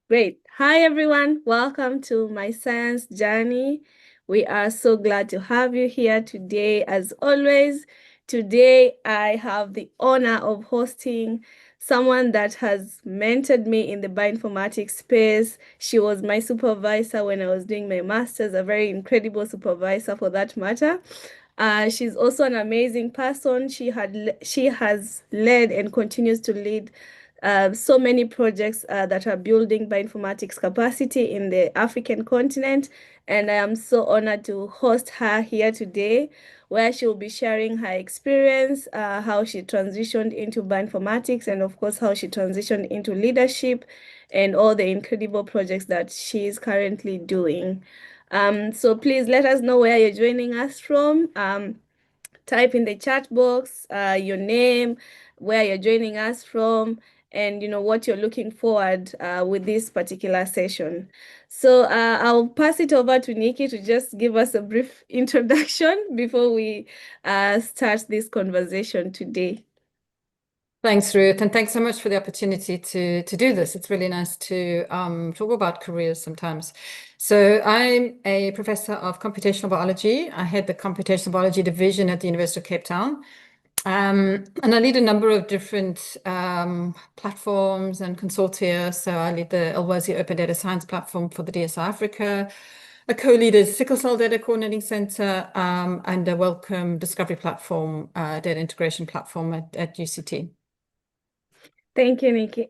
Great. Hi, everyone. Welcome to my science journey. We are so glad to have you here today. As always, today I have the honor of hosting someone that has mentored me in the bioinformatics space. She was my supervisor when I was doing my master's, a very incredible supervisor for that matter. She's also an amazing person. She has led and continues to lead so many projects that are building bioinformatics capacity in the African continent. And I am so honored to host her here today, where she will be sharing her experience, how she transitioned into bioinformatics, and of course, how she transitioned into leadership and all the incredible projects that she is currently doing. So please let us know where you're joining us from. Type in the chat box your name, where you're joining us from, and what you're looking forward with this particular session. So I'll pass it over to Nikki to just give us a brief introduction before we start this conversation today. Thanks, Ruth, and thanks so much for the opportunity to do this. It's really nice to talk about careers sometimes. So I'm a professor of computational biology. I head the Computational Biology Division at the University of Cape Town. And I lead a number of different platforms and consortia. So I lead the eLwazi Open Data Science platform for the DSI Africa. I co-lead a Sickle Cell Data Coordinating Center and a Wellcome Discovery platform, data integration platform at UCT. Thank you, Nikki.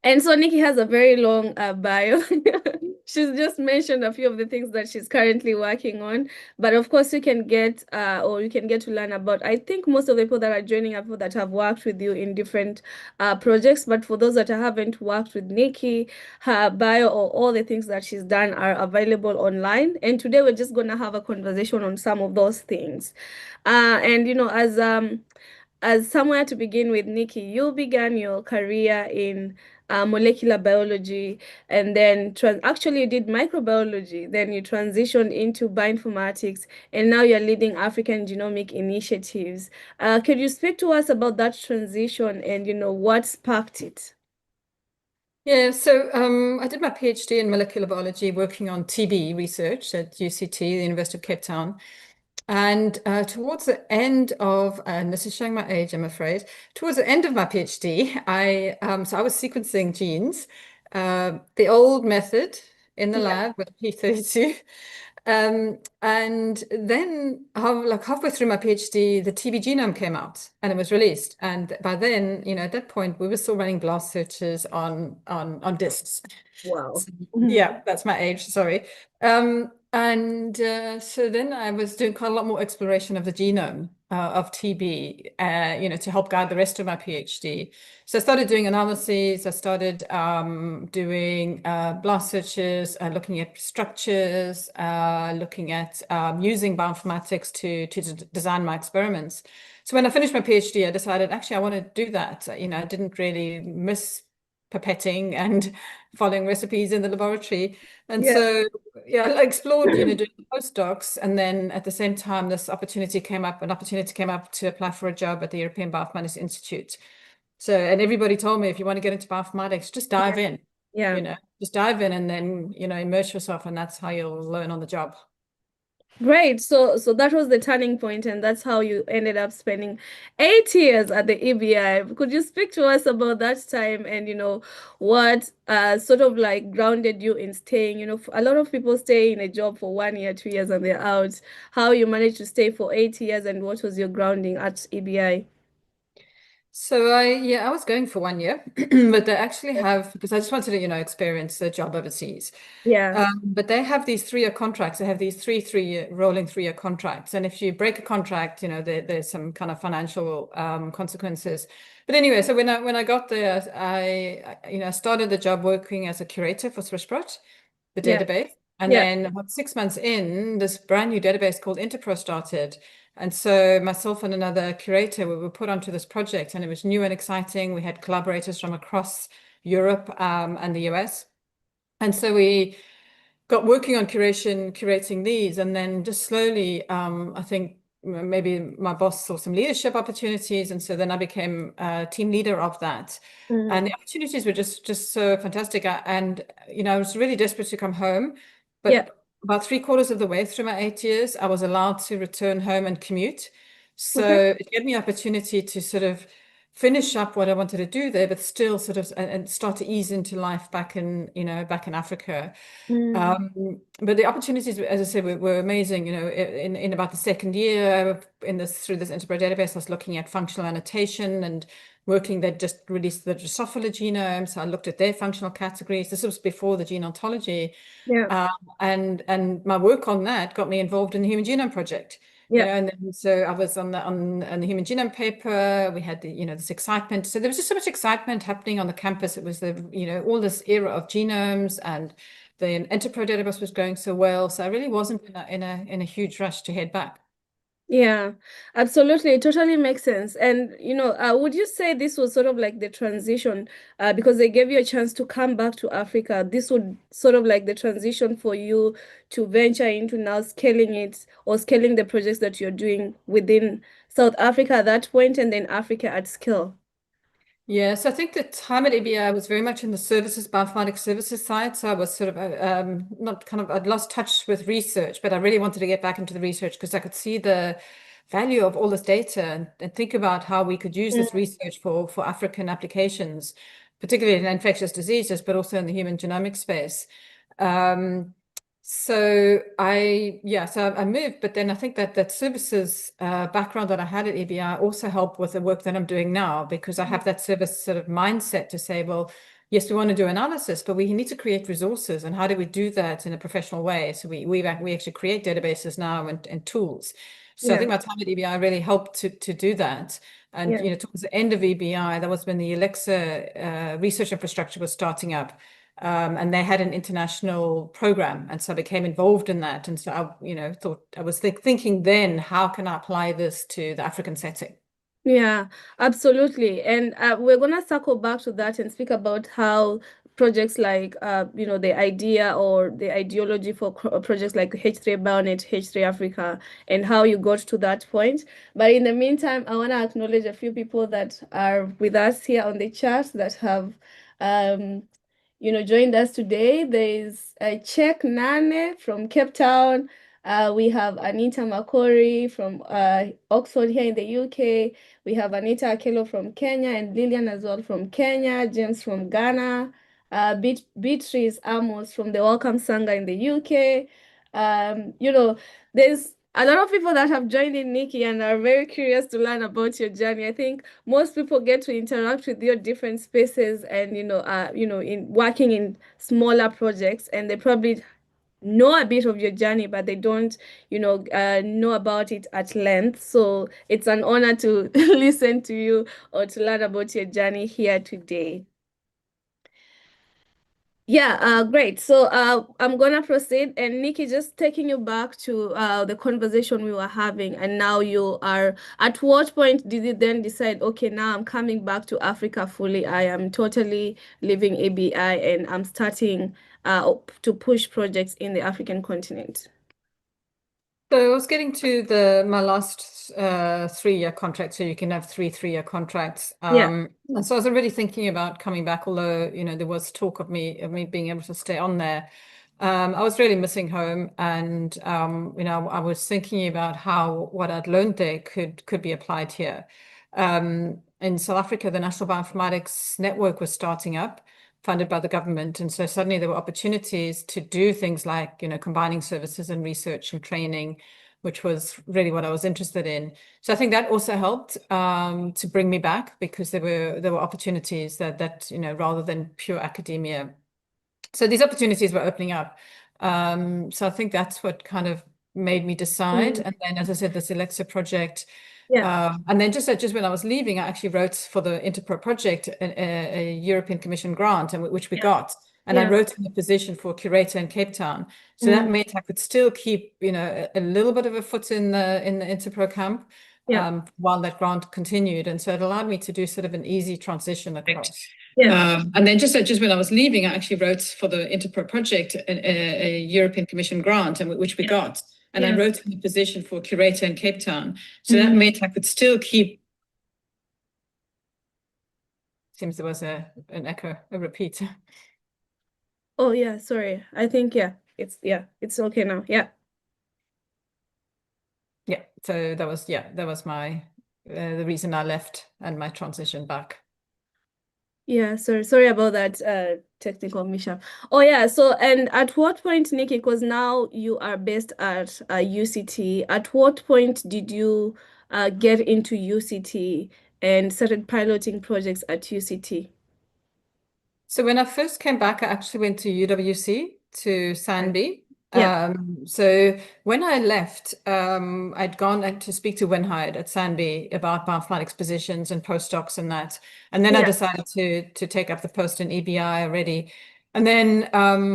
And so Nikki has a very long bio. She's just mentioned a few of the things that she's currently working on. But of course, you can get to learn about, I think most of the people that are joining are people that have worked with you in different projects. But for those that haven't worked with Nikki, her bio or all the things that she's done are available online. And today we're just going to have a conversation on some of those things. And as somewhere to begin with, Nikki, you began your career in molecular biology, and then actually you did microbiology. Then you transitioned into bioinformatics, and now you're leading African genomic initiatives. Could you speak to us about that transition and what sparked it? Yeah, so I did my PhD in molecular biology working on TB research at UCT, the University of Cape Town. And towards the end of, and this is showing my age, I'm afraid, towards the end of my PhD, so I was sequencing genes, the old method in the lab with P32. And then like halfway through my PhD, the TB genome came out and it was released. And by then, at that point, we were still running blast searches on disks. Wow. So, yeah, that's my age, sorry. So then I was doing quite a lot more exploration of the genome of TB, to help guide the rest of my PhD. So I started doing analyses. I started doing blast searches, looking at structures, looking at using bioinformatics to design my experiments. So when I finished my PhD, I decided actually I want to do that. I didn't really miss pipetting and following recipes in the laboratory. And so, yeah, I explored, doing postdocs. And then at the same time, an opportunity came up to apply for a job at the European Bioinformatics Institute. So, and everybody told me, if you want to get into bioinformatics, just dive in, just dive in and then, immerse yourself. And that's how you'll learn on the job. Great. So that was the turning point, and that's how you ended up spending 8 years at the EBI. Could you speak to us about that time and what sort of like grounded you in staying? A lot of people stay in a job for 1 year, 2 years, and they're out. How you managed to stay for 8 years, and what was your grounding at EBI? So I was going for 1 year, but they actually have, because I just wanted to, experience the job overseas. Yeah. But they have these 3-year contracts. They have these rolling 3-year contracts. And if you break a contract, there's some kind of financial consequences. But anyway, so when I got there, I started the job working as a curator for Swissprot, the database. And then about 6 months in, this brand new database called Interpro started. And so myself and another curator, we were put onto this project, and it was new and exciting. We had collaborators from across Europe and the US. And so we got working on curating these, and then just slowly, I think maybe my boss saw some leadership opportunities, and so then I became team leader of that. And the opportunities were just so fantastic. And I was really desperate to come home, Yeah. but about 3/4 of the way through my 8 years, I was allowed to return home and commute. Okay. So it gave me opportunity to sort of finish up what I wanted to do there, but still sort of and start to ease into life back in Africa. But the opportunities, as I said, were amazing. In about the second year through this enterprise database, I was looking at functional annotation and working. They just released the Drosophila genome, so I looked at their functional categories. This was before the gene ontology. Yeah. And my work on that got me involved in the Human Genome Project. Yeah. And then so I was on the Human Genome paper. We had this excitement. So there was just so much excitement happening on the campus. It was all this era of genomes, and the Enterpro database was going so well. So I really wasn't in a huge rush to head back. Yeah, absolutely. It totally makes sense. And, would you say this was sort of like the transition, because they gave you a chance to come back to Africa? This would sort of like the transition for you to venture into now scaling it or scaling the projects that you're doing within South Africa at that point and then Africa at scale. Yes, I think the time at EBI was very much in the bioinformatics services side. So I was sort of I'd lost touch with research, but I really wanted to get back into the research because I could see the value of all this data and think about how we could use this research for African applications, particularly in infectious diseases, but also in the human genomic space. So I moved, but then I think that services background that I had at EBI also helped with the work that I'm doing now, because I have that service sort of mindset to say, well, yes, we want to do analysis, but we need to create resources. And how do we do that in a professional way? So we actually create databases now and tools. So I think my time at EBI really helped to do that. And towards the end of EBI, that was when the Alexa research infrastructure was starting up. And they had an international program, and so I became involved in that. And so I was thinking then, how can I apply this to the African setting? Yeah, absolutely. And we're gonna circle back to that and speak about how projects like the idea or the ideology for projects like H3 Bionet, H3 Africa, and how you got to that point. But in the meantime, I want to acknowledge a few people that are with us here on the chat that have um, joined us today. There's Chek Nane from Cape Town. We have Anita Makori from Oxford here in the UK. We have Anita Akelo from Kenya and Lillian as well from Kenya, James from Ghana, Beatrice Amos from the Welcome Sangha in the UK. There's a lot of people that have joined in, Nikki, and are very curious to learn about your journey. I think most people get to interact with your different spaces and, in working in smaller projects, and they probably know a bit of your journey, but they don't, know about it at length. So it's an honor to listen to you or to learn about your journey here today. Yeah, great. So I'm gonna proceed, and Nikki, just taking you back to the conversation we were having, and now you are. At what point did you then decide, okay, now I'm coming back to Africa fully. I am totally leaving ABI, and I'm starting to push projects in the African continent. So I was getting to my last 3-year contract, so you can have 3 3-year contracts. Yeah. And so I was already thinking about coming back, although there was talk of me being able to stay on there. I was really missing home, and I was thinking about how what I'd learned there could be applied here. In South Africa, the National Bioinformatics Network was starting up, funded by the government. And so suddenly there were opportunities to do things like, combining services and research and training, which was really what I was interested in. So I think that also helped to bring me back, because there were opportunities that rather than pure academia. So these opportunities were opening up. So I think that's what kind of made me decide. And then, as I said, this Alexa project. Yeah. And then just when I was leaving, I actually wrote for the Interpro project a European Commission grant, which we got. And I wrote in the position for curator in Cape Town. So that meant I could still keep, a little bit of a foot in the Interpro camp while that grant continued. And so it allowed me to do sort of an easy transition across. And then just when I was leaving, I actually wrote for the Interpro project a European Commission grant, which we got. and I Yeah. wrote in the position for curator in Cape Town. So that meant I could still keep. Seems there was an echo, a repeat. Oh yeah, sorry. I think it's okay now. Yeah. Yeah, so that was my the reason I left and my transition back. Yeah, sorry about that technical mishap. Oh yeah, so and at what point, Nikki, because now you are based at UCT, at what point did you get into UCT and started piloting projects at UCT? So when I first came back, I actually went to UWC to Sanby. Yeah, So when I left, I'd gone to speak to Winhide at Sanby about bioinformatics positions and postdocs and that. And then I yeah. decided to take up the post in EBI already. And then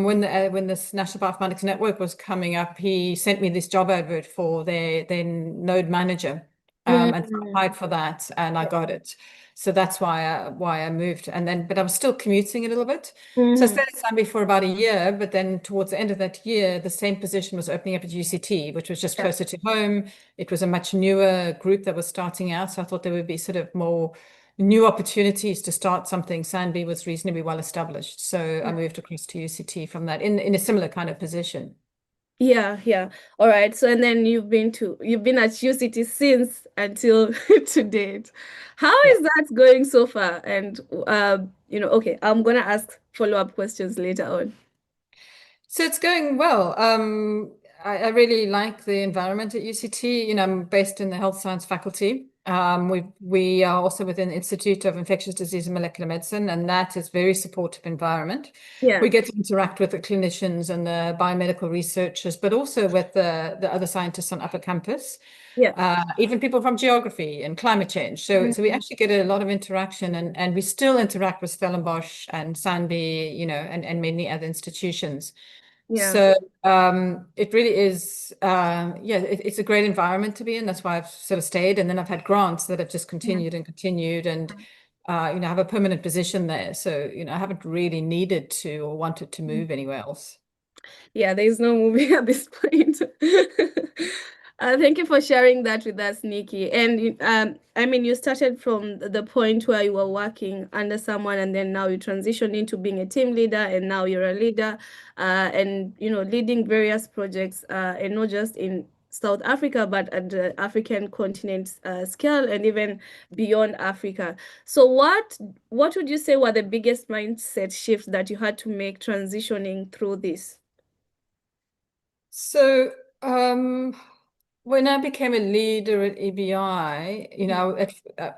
when this National Bioinformatics Network was coming up, he sent me this job advert for their node manager. And so I Mm, applied for that and I got it. So that's why I moved. And then, but I was still commuting a little bit. So I mhm. stayed at Zambia for about a year, but then towards the end of that year, the same position was opening up at UCT, which was just Yeah, closer to home. It was a much newer group that was starting out. So I thought there would be sort of more new opportunities to start something. Sanby was reasonably well established. So I yeah. moved across to UCT from that in a similar kind of position. Yeah. All right. So and then you've been at UCT since until to date. How Yeah. is that going so far? And okay, I'm gonna ask follow-up questions later on. So it's going well. I really like the environment at UCT. You know, I'm based in the health science faculty. We are also within the Institute of Infectious Disease and Molecular Medicine, and that is very supportive environment. Yeah, We get to interact with the clinicians and the biomedical researchers, but also with the other scientists on upper campus, yeah. even people from geography and climate change. So we Mhm. actually get a lot of interaction, and we still interact with Stellenbosch and Sanby, and many other institutions. Yeah, So it really is, it's a great environment to be in. That's why I've sort of stayed. And then I've had grants that have just yeah. continued and continued, and I have a permanent position there. So I haven't really needed to or wanted to move anywhere else. Yeah, there is no movie at this point. Thank you for sharing that with us, Nikki. And I mean, you started from the point where you were working under someone, and then now you transitioned into being a team leader, and now you're a leader, and leading various projects, and not just in South Africa, but at the African continent scale, and even beyond Africa. So, what would you say were the biggest mindset shifts that you had to make transitioning through this? So when I became a leader at EBI,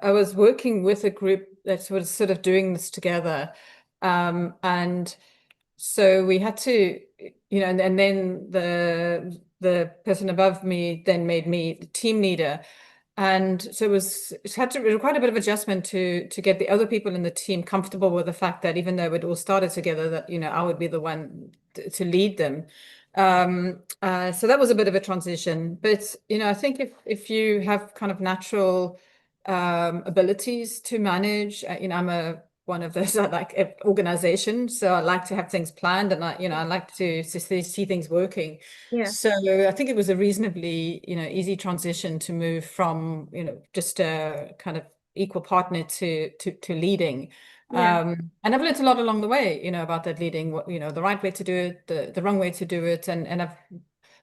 I was working with a group that was sort of doing this together. And so we had to, and then the person above me then made me the team leader. And so it required a bit of adjustment to get the other people in the team comfortable with the fact that even though it all started together, that I would be the one to lead them. So that was a bit of a transition. But I think if you have kind of natural abilities to manage, I'm one of those I like organization, so I like to have things planned, and I like to see things working. Yeah, So I think it was a reasonably, easy transition to move from, just a kind of equal partner to leading. yeah, And I've learned a lot along the way, about that leading, the right way to do it, the wrong way to do it. And I've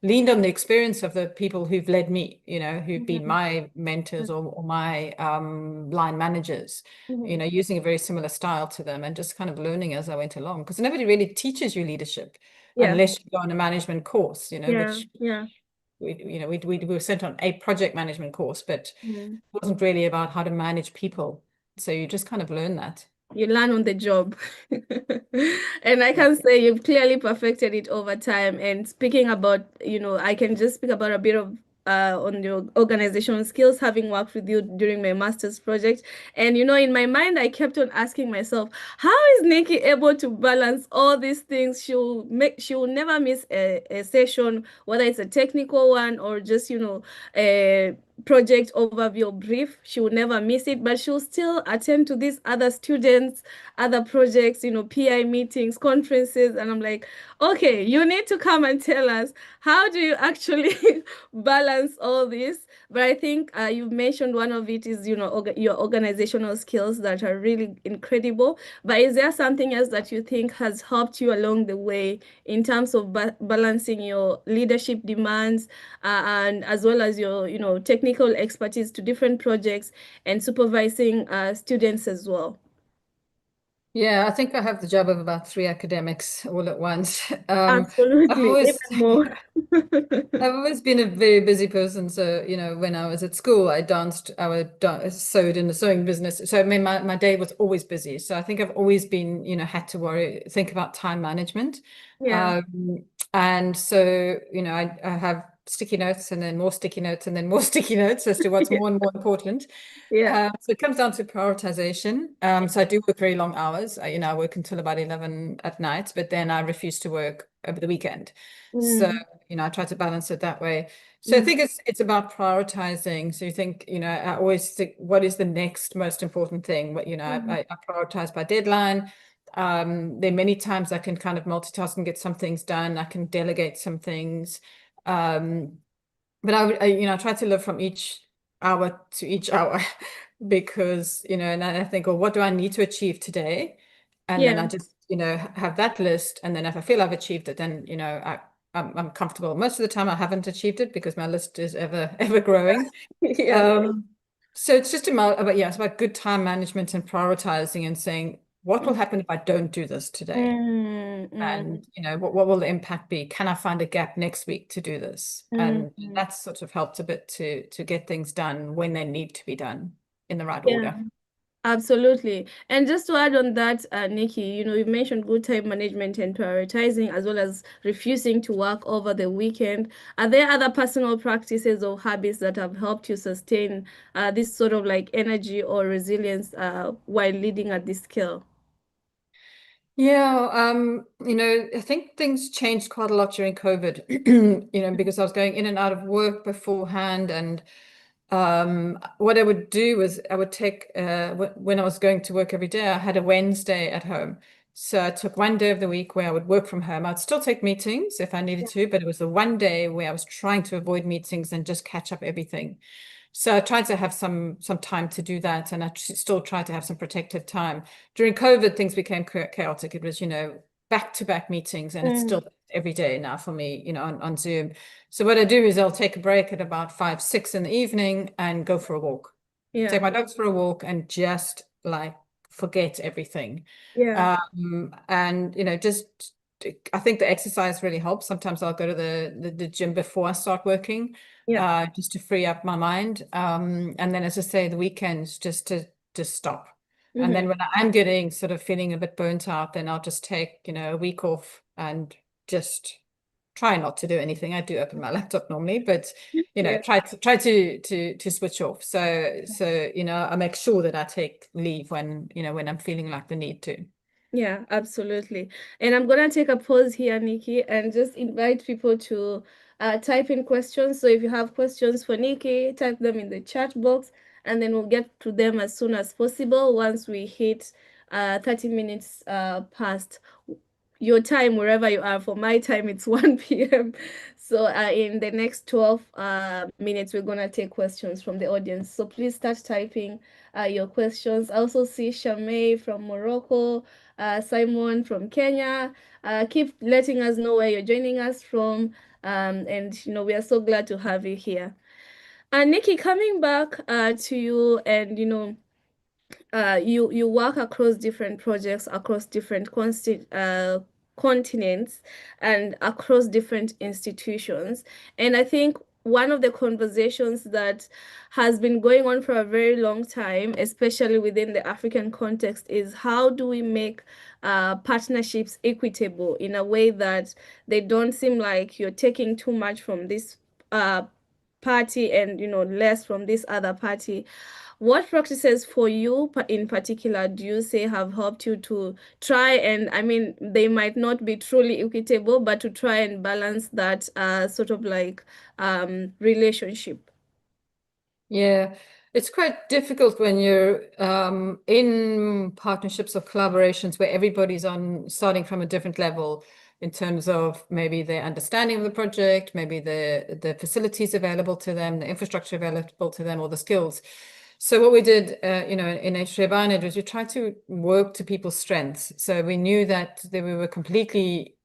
leaned on the experience of the people who've led me, who've been mhm, my mentors or my line managers, mhm. using a very similar style to them and just kind of learning as I went along. Because nobody really teaches you leadership Yeah, unless you go on a management course, yeah, which yeah. we were sent on a project management course, but Mhm. it wasn't really about how to manage people. So you just kind of learn that. You learn on the job. And I Yeah. can say you've clearly perfected it over time. And speaking about, I can just speak about a bit of on your organizational skills, having worked with you during my master's project. And in my mind, I kept on asking myself, how is Nikki able to balance all these things? She will never miss a session, whether it's a technical one or just, project overview brief. She will never miss it, but she'll still attend to these other students, other projects, PI meetings, conferences. And I'm like, okay, you need to come and tell us, how do you actually balance all this? But I think you've mentioned one of it is, your organizational skills that are really incredible. But is there something else that you think has helped you along the way in terms of balancing your leadership demands, and as well as your, technical expertise to different projects and supervising students as well? Yeah, I think I have the job of about three academics all at once. I've Absolutely, even always more. I've always been a very busy person. So, when I was at school, I danced, sewed in the sewing business. So, I mean, my day was always busy. So, I think I've always been, had to think about time management. Yeah, Um, and so, I have sticky notes and then more sticky notes and then more sticky notes as to what's yeah, more and more important. yeah, So it comes down to prioritization. So I do work very long hours. I work until about 11 at night, but then I refuse to work over the weekend. So, mm, I try to balance it that way. So I mm, think it's about prioritizing. So you think, I always think, what is the next most important thing? What, mm, I prioritize by deadline. There are many times I can kind of multitask and get some things done. I can delegate some things. Um, but I try to live from each hour to each hour because, and I think, well, what do I need to achieve today? And then yeah, I just, have that list. And then if I feel I've achieved it, then, I'm comfortable. Most of the time I haven't achieved it because my list is ever growing. yeah, Um, so it's just it's about good time management and prioritizing and saying, what will happen if I don't do this today? mm, mm, And what will the impact be? Can I find a gap next week to do this? mm, And mm. that's sort of helped a bit to get things done when they need to be done in the right Yeah. order. Absolutely. And just to add on that, Nikki, you mentioned good time management and prioritizing as well as refusing to work over the weekend. Are there other personal practices or habits that have helped you sustain this sort of like energy or resilience while leading at this scale? Yeah, I think things changed quite a lot during COVID, because I was going in and out of work beforehand. And what I would do was I would take, when I was going to work every day, I had a Wednesday at home. So I took one day of the week where I would work from home. I'd still take meetings if I needed to, but it was the one day where I was trying to avoid meetings and just catch up everything. So I tried to have some time to do that, and I still try to have some protective time. During COVID, things became chaotic. It was, back-to-back meetings, and it's Mm, still every day now for me, on Zoom. So what I do is I'll take a break at about 5, 6 in the evening and go for a walk. Take yeah, my dogs for a walk and just like forget everything. yeah, And just I think the exercise really helps. Sometimes I'll go to the gym before I start working, yeah. just to free up my mind. And then, as I say, the weekends just to just stop. And Hmm. then when I'm getting sort of feeling a bit burnt out, then I'll just take, a week off and just try not to do anything. I do open my laptop normally, but Yeah. try to switch off. So I make sure that I take leave when I'm feeling like the need to. Yeah, absolutely. And I'm gonna take a pause here, Nikki, and just invite people to type in questions. So if you have questions for Nikki, type them in the chat box, and then we'll get to them as soon as possible once we hit 30 minutes past your time, wherever you are. For my time, it's 1 p.m. So in the next 12 minutes, we're gonna take questions from the audience. So please start typing your questions. I also see Shamay from Morocco, Simon from Kenya. Keep letting us know where you're joining us from. And we are so glad to have you here. And Nikki, coming back to you, and you work across different projects, across different continents, and across different institutions. And I think one of the conversations that has been going on for a very long time, especially within the African context, is how do we make partnerships equitable in a way that they don't seem like you're taking too much from this uh, party and less from this other party. What practices for you in particular do you say have helped you to try and, I mean, they might not be truly equitable, but to try and balance that sort of like relationship? Yeah, it's quite difficult when you're in partnerships or collaborations where everybody's on starting from a different level in terms of maybe their understanding of the project, maybe the facilities available to them, the infrastructure available to them, or the skills. So what we did, in HRBANED was we tried to work to people's strengths. So we knew that we were completely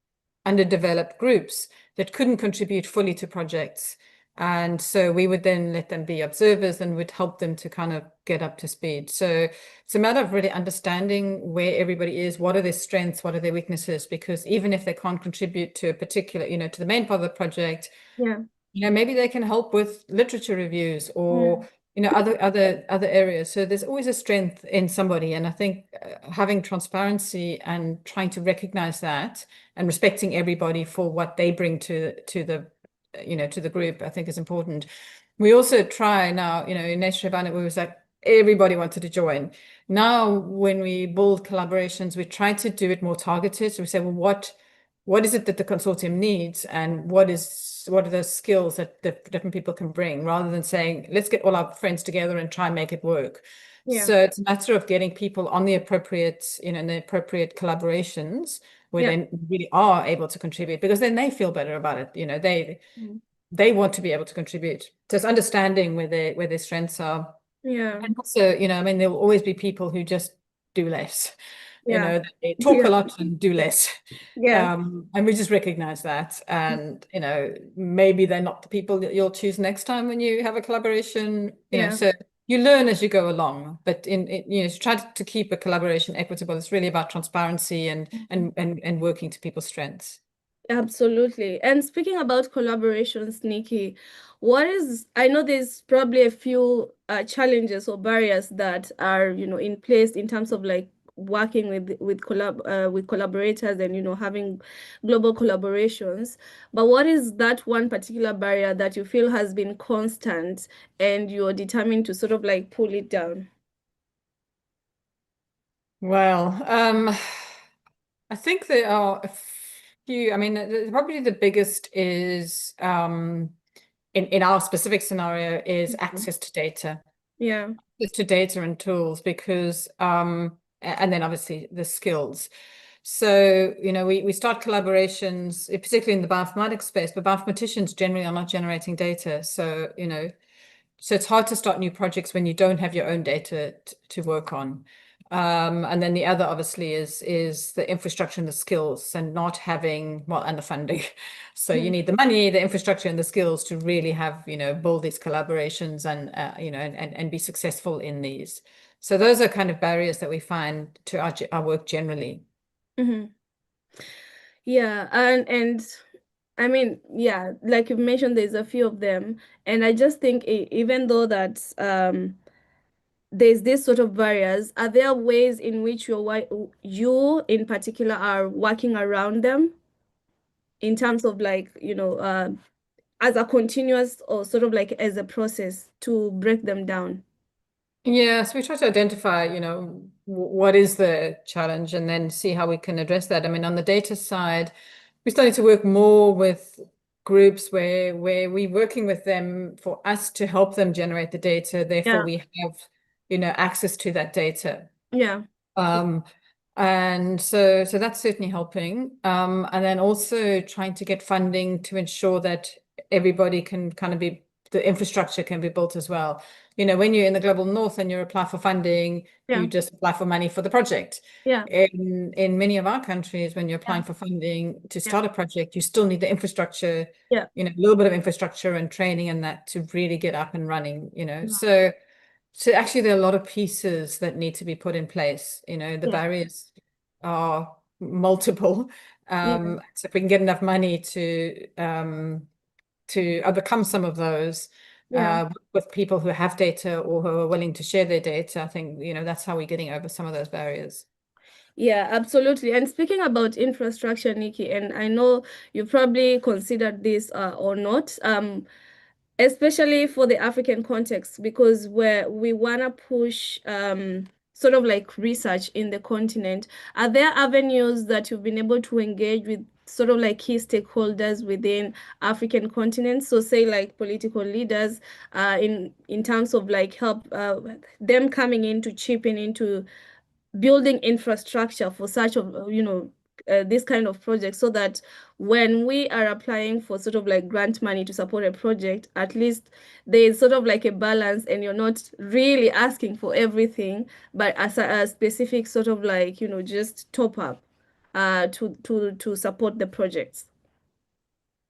underdeveloped groups that couldn't contribute fully to projects. And so we would then let them be observers and would help them to kind of get up to speed. So it's a matter of really understanding where everybody is, what are their strengths, what are their weaknesses, because even if they can't contribute to a particular, to the main part of the project, Yeah. maybe they can help with literature reviews Yeah. or, other areas. So there's always a strength in somebody. And I think having transparency and trying to recognize that and respecting everybody for what they bring to the group, I think is important. We also try now, in Nature Planet, we was like, everybody wanted to join. Now, when we build collaborations, we try to do it more targeted. So we say, well, what is it that the consortium needs, and what are the skills that the different people can bring, rather than saying, let's get all our friends together and try and make it work. Yeah. So it's a matter of getting people on the appropriate, in the appropriate collaborations where Yeah. they really are able to contribute, because then they feel better about it. Mm. They want to be able to contribute. So it's understanding where their strengths are. Yeah. And also, I mean, there will always be people who just do less. Yeah. They talk a Yeah. lot and do less. Yeah. And we just recognize that. And, maybe they're not the people that you'll choose next time when you have a collaboration, Yeah. so you learn as you go along. But to try to keep a collaboration equitable, it's really about transparency and working to people's strengths. Absolutely. And speaking about collaborations, Nikki, I know there's probably a few challenges or barriers that are, in place in terms of like working with collaborators and, having global collaborations. But what is that one particular barrier that you feel has been constant and you're determined to sort of like pull it down? Well, I think there are a few. I mean, probably the biggest is in our specific scenario is Mhm. access to data, Yeah. and tools, because and then obviously the skills. So, we start collaborations, particularly in the bioinformatics space, but bioinformaticians generally are not generating data. So it's hard to start new projects when you don't have your own data to work on. And then the other obviously is the infrastructure and the skills, and not having, well, and the funding. So you Mhm. need the money, the infrastructure, and the skills to really have, build these collaborations and and be successful in these. So those are kind of barriers that we find to our work generally. Mhm. Yeah, and I mean, yeah, like you mentioned, there's a few of them, and I just think even though that there's this sort of barriers, are there ways in which you in particular are working around them in terms of like, as a continuous or sort of like as a process to break them down? Yeah, so we try to identify, what is the challenge, and then see how we can address that. I mean, on the data side, we're starting to work more with groups where we're working with them for us to help them generate the data. Therefore, Yeah, we have, access to that data. yeah, Um, and so that's certainly helping. And then also trying to get funding to ensure that everybody can kind of the infrastructure can be built as well. When you're in the global north and you apply for funding, yeah, you just apply for money for the project. yeah, In many of our countries, when you're yeah, applying for funding to yeah, start a project, you still need the infrastructure, yeah, a little bit of infrastructure and training and that to really get up and running, yeah, So actually, there are a lot of pieces that need to be put in place. The yeah, barriers are multiple. yeah, So if we can get enough money to overcome some of those yeah. with people who have data or who are willing to share their data, I think that's how we're getting over some of those barriers. Yeah, absolutely. And speaking about infrastructure, Nikki, and I know you probably considered this or not, especially for the African context, because where we want to push sort of like research in the continent. Are there avenues that you've been able to engage with sort of like key stakeholders within African continent. So say like political leaders in terms of like help them coming in to chip in into building infrastructure for such of this kind of project, so that when we are applying for sort of like grant money to support a project, at least there's sort of like a balance and you're not really asking for everything, but as a specific sort of like just top up to support the projects.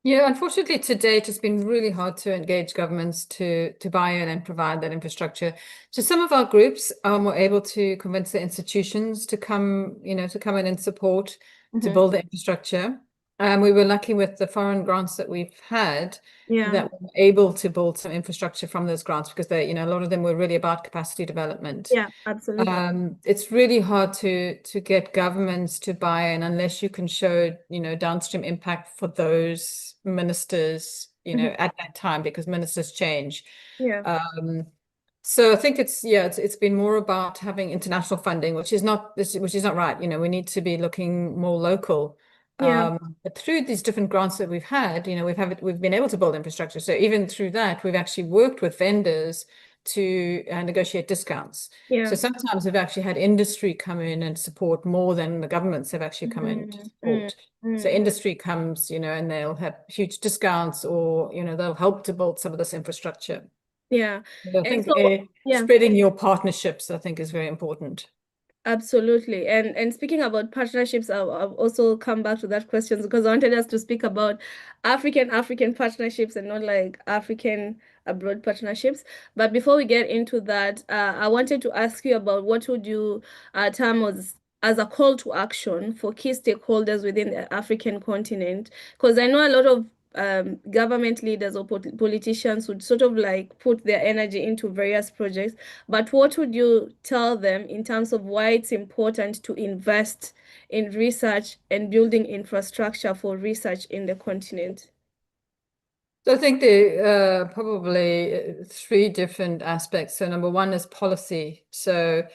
Yeah, unfortunately, to date, it's been really hard to engage governments to buy in and provide that infrastructure. So some of our groups were able to convince the institutions to come, to come in and support to Hmm. build the infrastructure. We were lucky with the foreign grants that we've had Yeah, that we were able to build some infrastructure from those grants because they, a lot of them were really about capacity development. yeah, absolutely. It's really hard to get governments to buy in unless you can show, downstream impact for those ministers, Hmm. at that time because ministers change. Yeah, Um, so I think it's been more about having international funding, which is not right. We need to be looking more local. yeah, But through these different grants that we've had, we've been able to build infrastructure. So even through that, we've actually worked with vendors to negotiate discounts. yeah. So sometimes we've actually had industry come in and support more than the governments have actually come in to Mm, mm, support. So mm. industry comes, and they'll have huge discounts or, they'll help to build some of this infrastructure. Yeah. But I And think so, yeah. spreading your partnerships, I think, is very important. Absolutely. And speaking about partnerships, I'll also come back to that question because I wanted us to speak about African partnerships and not like African abroad partnerships. But before we get into that, I wanted to ask you about what would you term as a call to action for key stakeholders within the African continent? Because I know a lot of government leaders or politicians would sort of like put their energy into various projects, but what would you tell them in terms of why it's important to invest in research and building infrastructure for research in the continent? So I think there are probably three different aspects. So number one is policy. So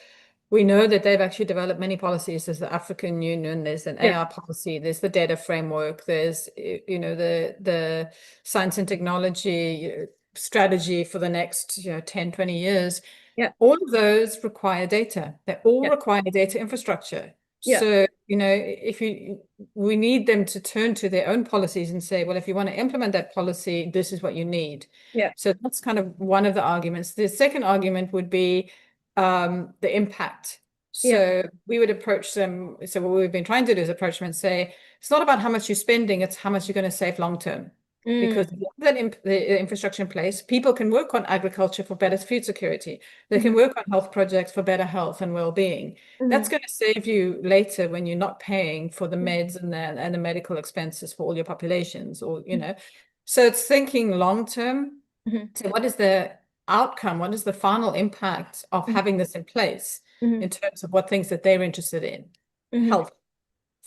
we know that they've actually developed many policies. There's the African Union, there's an Yeah, AI policy, there's the data framework, there's the science and technology strategy for the next 10, 20 years. yeah, All of those require data. They all yeah, require data infrastructure. yeah, So, we need them to turn to their own policies and say, well, if you want to implement that policy, this is what you need. yeah, So that's kind of one of the arguments. The second argument would be the impact. yeah. So we would approach them. So what we've been trying to do is approach them and say, it's not about how much you're spending, it's how much you're going to save long term. Mm, Because the infrastructure in place, people can work on agriculture for better food security. They mhm, can work on health projects for better health and well-being. That's mhm, going to save you later when you're not paying for the meds and the medical expenses for all your populations, So it's thinking long term. mhm, So what is the outcome? What is the final impact of mhm, having this in place mhm, in terms of what things that they're interested in? mhm, Health,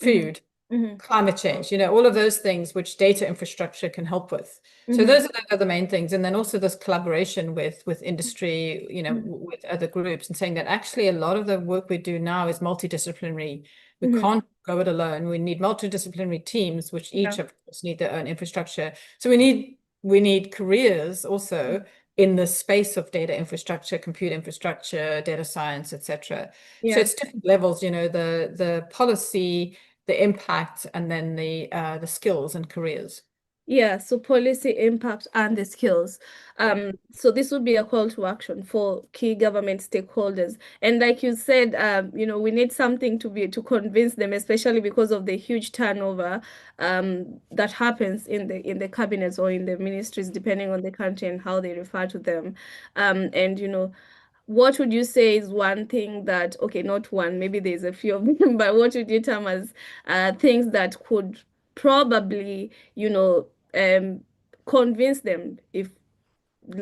mhm, food, mhm, climate change, all of those things which data infrastructure can help with. So mhm, those are the main things. And then also this collaboration with industry, mhm, with other groups and saying that actually a lot of the work we do now is multidisciplinary. We mhm. can't go it alone. We need multidisciplinary teams, which Yeah, each of us need their own infrastructure. So we need careers also in the space of data infrastructure, compute infrastructure, data science, etc. So yeah. it's different levels, the policy, the impact, and then the skills and careers. Yeah, so policy impact and the skills. Yeah. So this would be a call to action for key government stakeholders. And like you said, we need something to convince them, especially because of the huge turnover that happens in the cabinets or in the ministries, depending on the country and how they refer to them. And what would you say is one thing that, okay, not one, maybe there's a few of them, but what would you term as things that could probably, convince them, if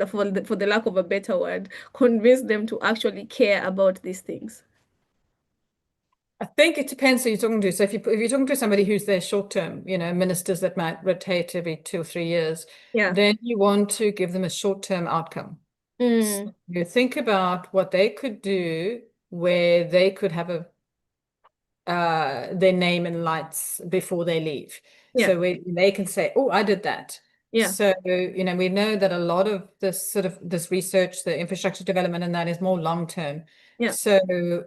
for the lack of a better word, convince them to actually care about these things? I think it depends who you're talking to. So if you're talking to somebody who's there short term, ministers that might rotate every 2 or 3 years, Yeah. then you want to give them a short term outcome. Mm, So you think about what they could do where they could have their name in lights before they leave. Yeah. So they can say, oh, I did that. Yeah. So, we know that a lot of this research, the infrastructure development and that is more long term. Yeah. So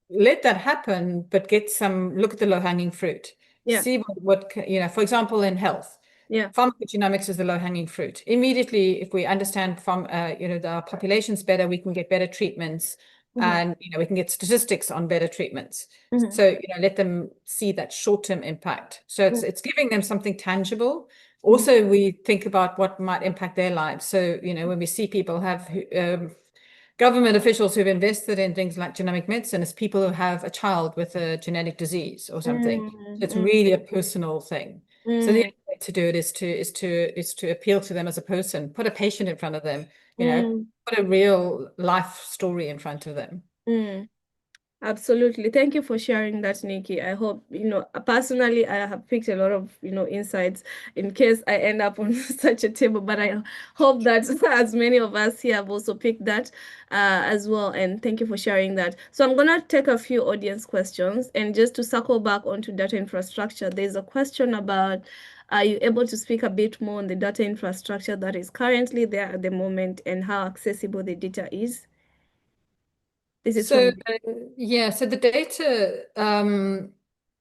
let that happen, but look at the low-hanging fruit. Yeah. See for example, in health, Yeah. pharmacogenomics is the low-hanging fruit. Immediately, if we understand from the populations better, we can get better treatments, Mm-hmm. and we can get statistics on better treatments. Mm-hmm. So let them see that short-term impact. So it's giving them something tangible. Also, we think about what might impact their lives. So when we see people have government officials who've invested in things like genomic medicine, it's people who have a child with a genetic disease or something. So it's Mm-hmm. really a personal thing. So the Mm-hmm. only way to do it is to appeal to them as a person, put a patient in front of them, put a real life story in front of them. Mm-hmm. Absolutely. Thank you for sharing that, Nikki. I hope, personally, I have picked a lot of, insights in case I end up on such a table, but I hope that as many of us here have also picked that as well. And thank you for sharing that. So I'm going to take a few audience questions. And just to circle back onto data infrastructure, there's a question about, are you able to speak a bit more on the data infrastructure that is currently there at the moment and how accessible the data is? This is So from... so the data,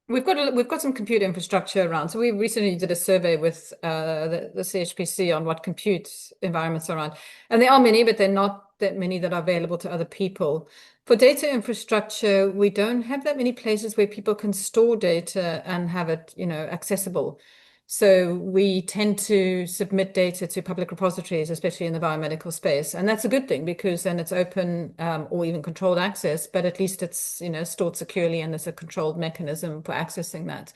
we've got some computer infrastructure around. So we recently did a survey with the CHPC on what compute environments are around, and there are many, but they're not that many that are available to other people. For data infrastructure, we don't have that many places where people can store data and have it, accessible. So we tend to submit data to public repositories, especially in the biomedical space. And that's a good thing because then it's open or even controlled access, but at least it's, stored securely and there's a controlled mechanism for accessing that.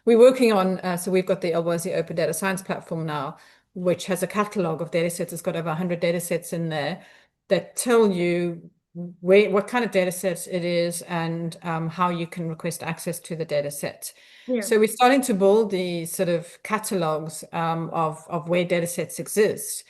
We're working on, so we've got the eLwazi Open Data Science platform now, which has a catalog of data sets. It's got over 100 data sets in there that tell you what kind of data sets it is and how you can request access to the data set. Yeah. So we're starting to build these sort of catalogs of where data sets exist.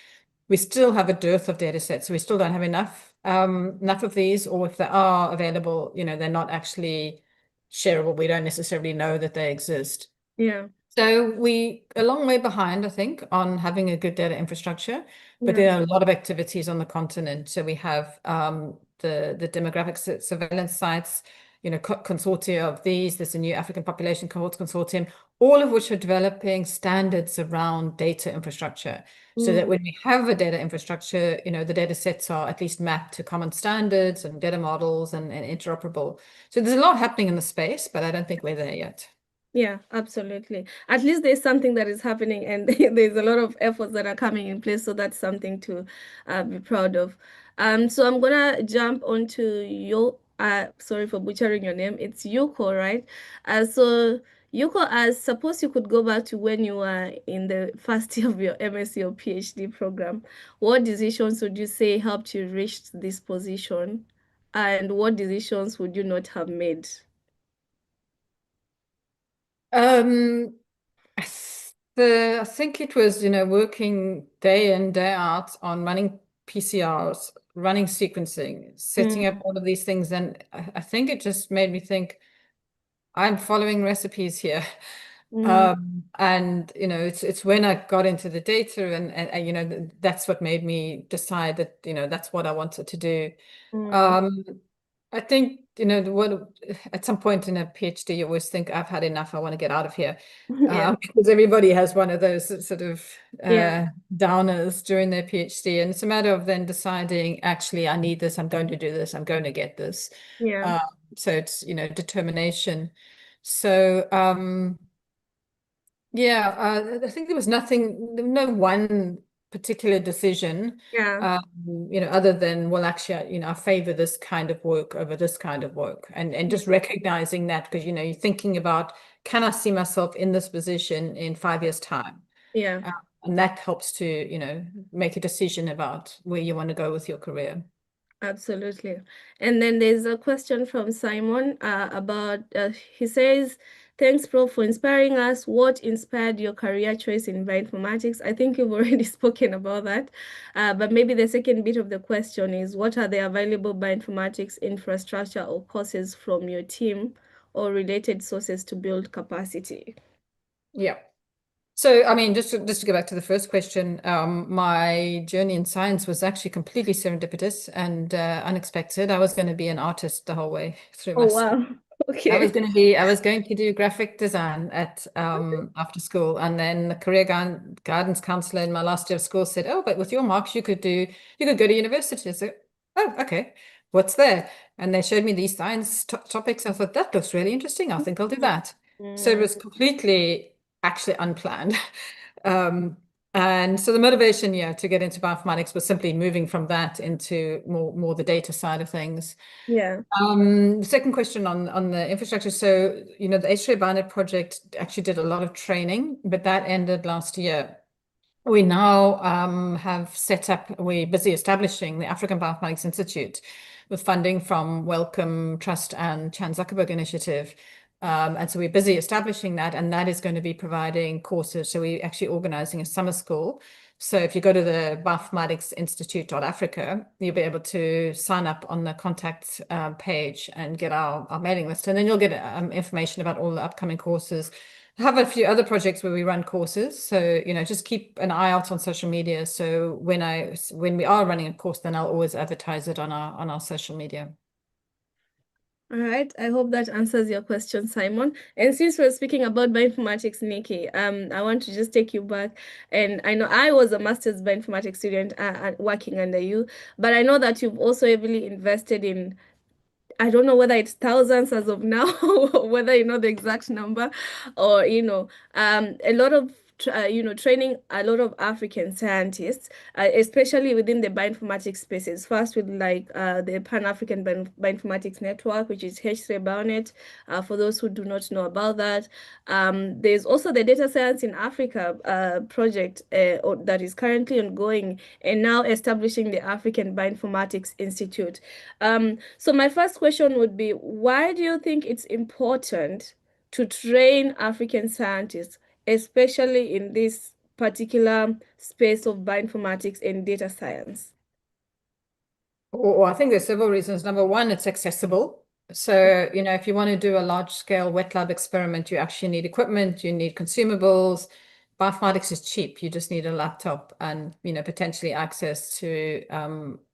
We still have a dearth of data sets, so we still don't have enough of these, or if they are available, they're not actually shareable. We don't necessarily know that they exist. Yeah. So we a long way behind, I think, on having a good data infrastructure, but Yeah. there are a lot of activities on the continent. So we have the demographic surveillance sites, consortia of these. There's a new African Population Cohorts Consortium, all of which are developing standards around data infrastructure. So that when we have a data infrastructure, the data sets are at least mapped to common standards and data models and interoperable. So there's a lot happening in the space, but I don't think we're there yet. Yeah, absolutely. At least there's something that is happening and there's a lot of efforts that are coming in place. So that's something to be proud of. So I'm gonna jump onto sorry for butchering your name. It's Yuko, right? So Yuko, as suppose you could go back to when you were in the first year of your MSc or PhD program, what decisions would you say helped you reach this position? And what decisions would you not have made? Um, I think it was, working day in, day out on running PCRs, running sequencing, setting up Mm, all of these things. And I think it just made me think, I'm following recipes here. mm, And it's when I got into the data and that's what made me decide that that's what I wanted to do. mm. Um, I think at some point in a PhD you always think I've had enough, I want to get out of here. Yeah. Because everybody has one of those sort of Yeah. downers during their PhD, and it's a matter of then deciding, actually, I need this, I'm going to do this, I'm going to get this. Yeah. Um, so it's determination. So yeah, I think there was no one particular decision, Yeah. other than, well, actually, I favor this kind of work over this kind of work, and just recognizing that because you're thinking about, can I see myself in this position in 5 years' time? Yeah. And that helps to, make a decision about where you want to go with your career. Absolutely. And then there's a question from Simon about, he says, thanks, Prof, for inspiring us. What inspired your career choice in bioinformatics? I think you've already spoken about that. But maybe the second bit of the question is, what are the available bioinformatics infrastructure or courses from your team or related sources to build capacity? Yeah. So, I mean, just to go back to the first question, my journey in science was actually completely serendipitous and unexpected. I was going to be an artist the whole way through Oh, my school. wow. Okay. I was going to do graphic design at after school, and then the guidance counselor in my last year of school said, "Oh, but with your marks, you could go to university." I said, "Oh, okay. What's there?" And they showed me these science topics. I thought that looks really interesting. I think I'll do that. So it Mm, was completely actually unplanned. Um, and so the motivation, yeah, to get into bioinformatics was simply moving from that into more the data side of things. yeah. The second question on the infrastructure. So, the H3 Bionet project actually did a lot of training, but that ended last year. We now we're busy establishing the African Bioinformatics Institute with funding from Wellcome Trust and Chan Zuckerberg Initiative. And so we're busy establishing that, and that is going to be providing courses. So we're actually organizing a summer school. So if you go to the Bioinformatics Institute.Africa, you'll be able to sign up on the contact page and get our mailing list. And then you'll get information about all the upcoming courses. I have a few other projects where we run courses. So, just keep an eye out on social media. So when we are running a course, then I'll always advertise it on our social media. All right. I hope that answers your question, Simon. And since we're speaking about bioinformatics, Nikki, I want to just take you back. And I know I was a master's bioinformatics student working under you, but I know that you've also heavily invested in, I don't know whether it's thousands as of now, or whether you know the exact number, or a lot of training a lot of African scientists, especially within the bioinformatics spaces. First, with like the Pan-African Bioinformatics Network, which is H3 Bionet. For those who do not know about that, there's also the Data Science in Africa project that is currently ongoing, and now establishing the African Bioinformatics Institute. So my first question would be, why do you think it's important to train African scientists, especially in this particular space of bioinformatics and data science? Or I think there's several reasons. Number one, it's accessible. So, if you want to do a large scale wet lab experiment, you actually need equipment, you need consumables. Bioinformatics is cheap. You just need a laptop and, potentially access to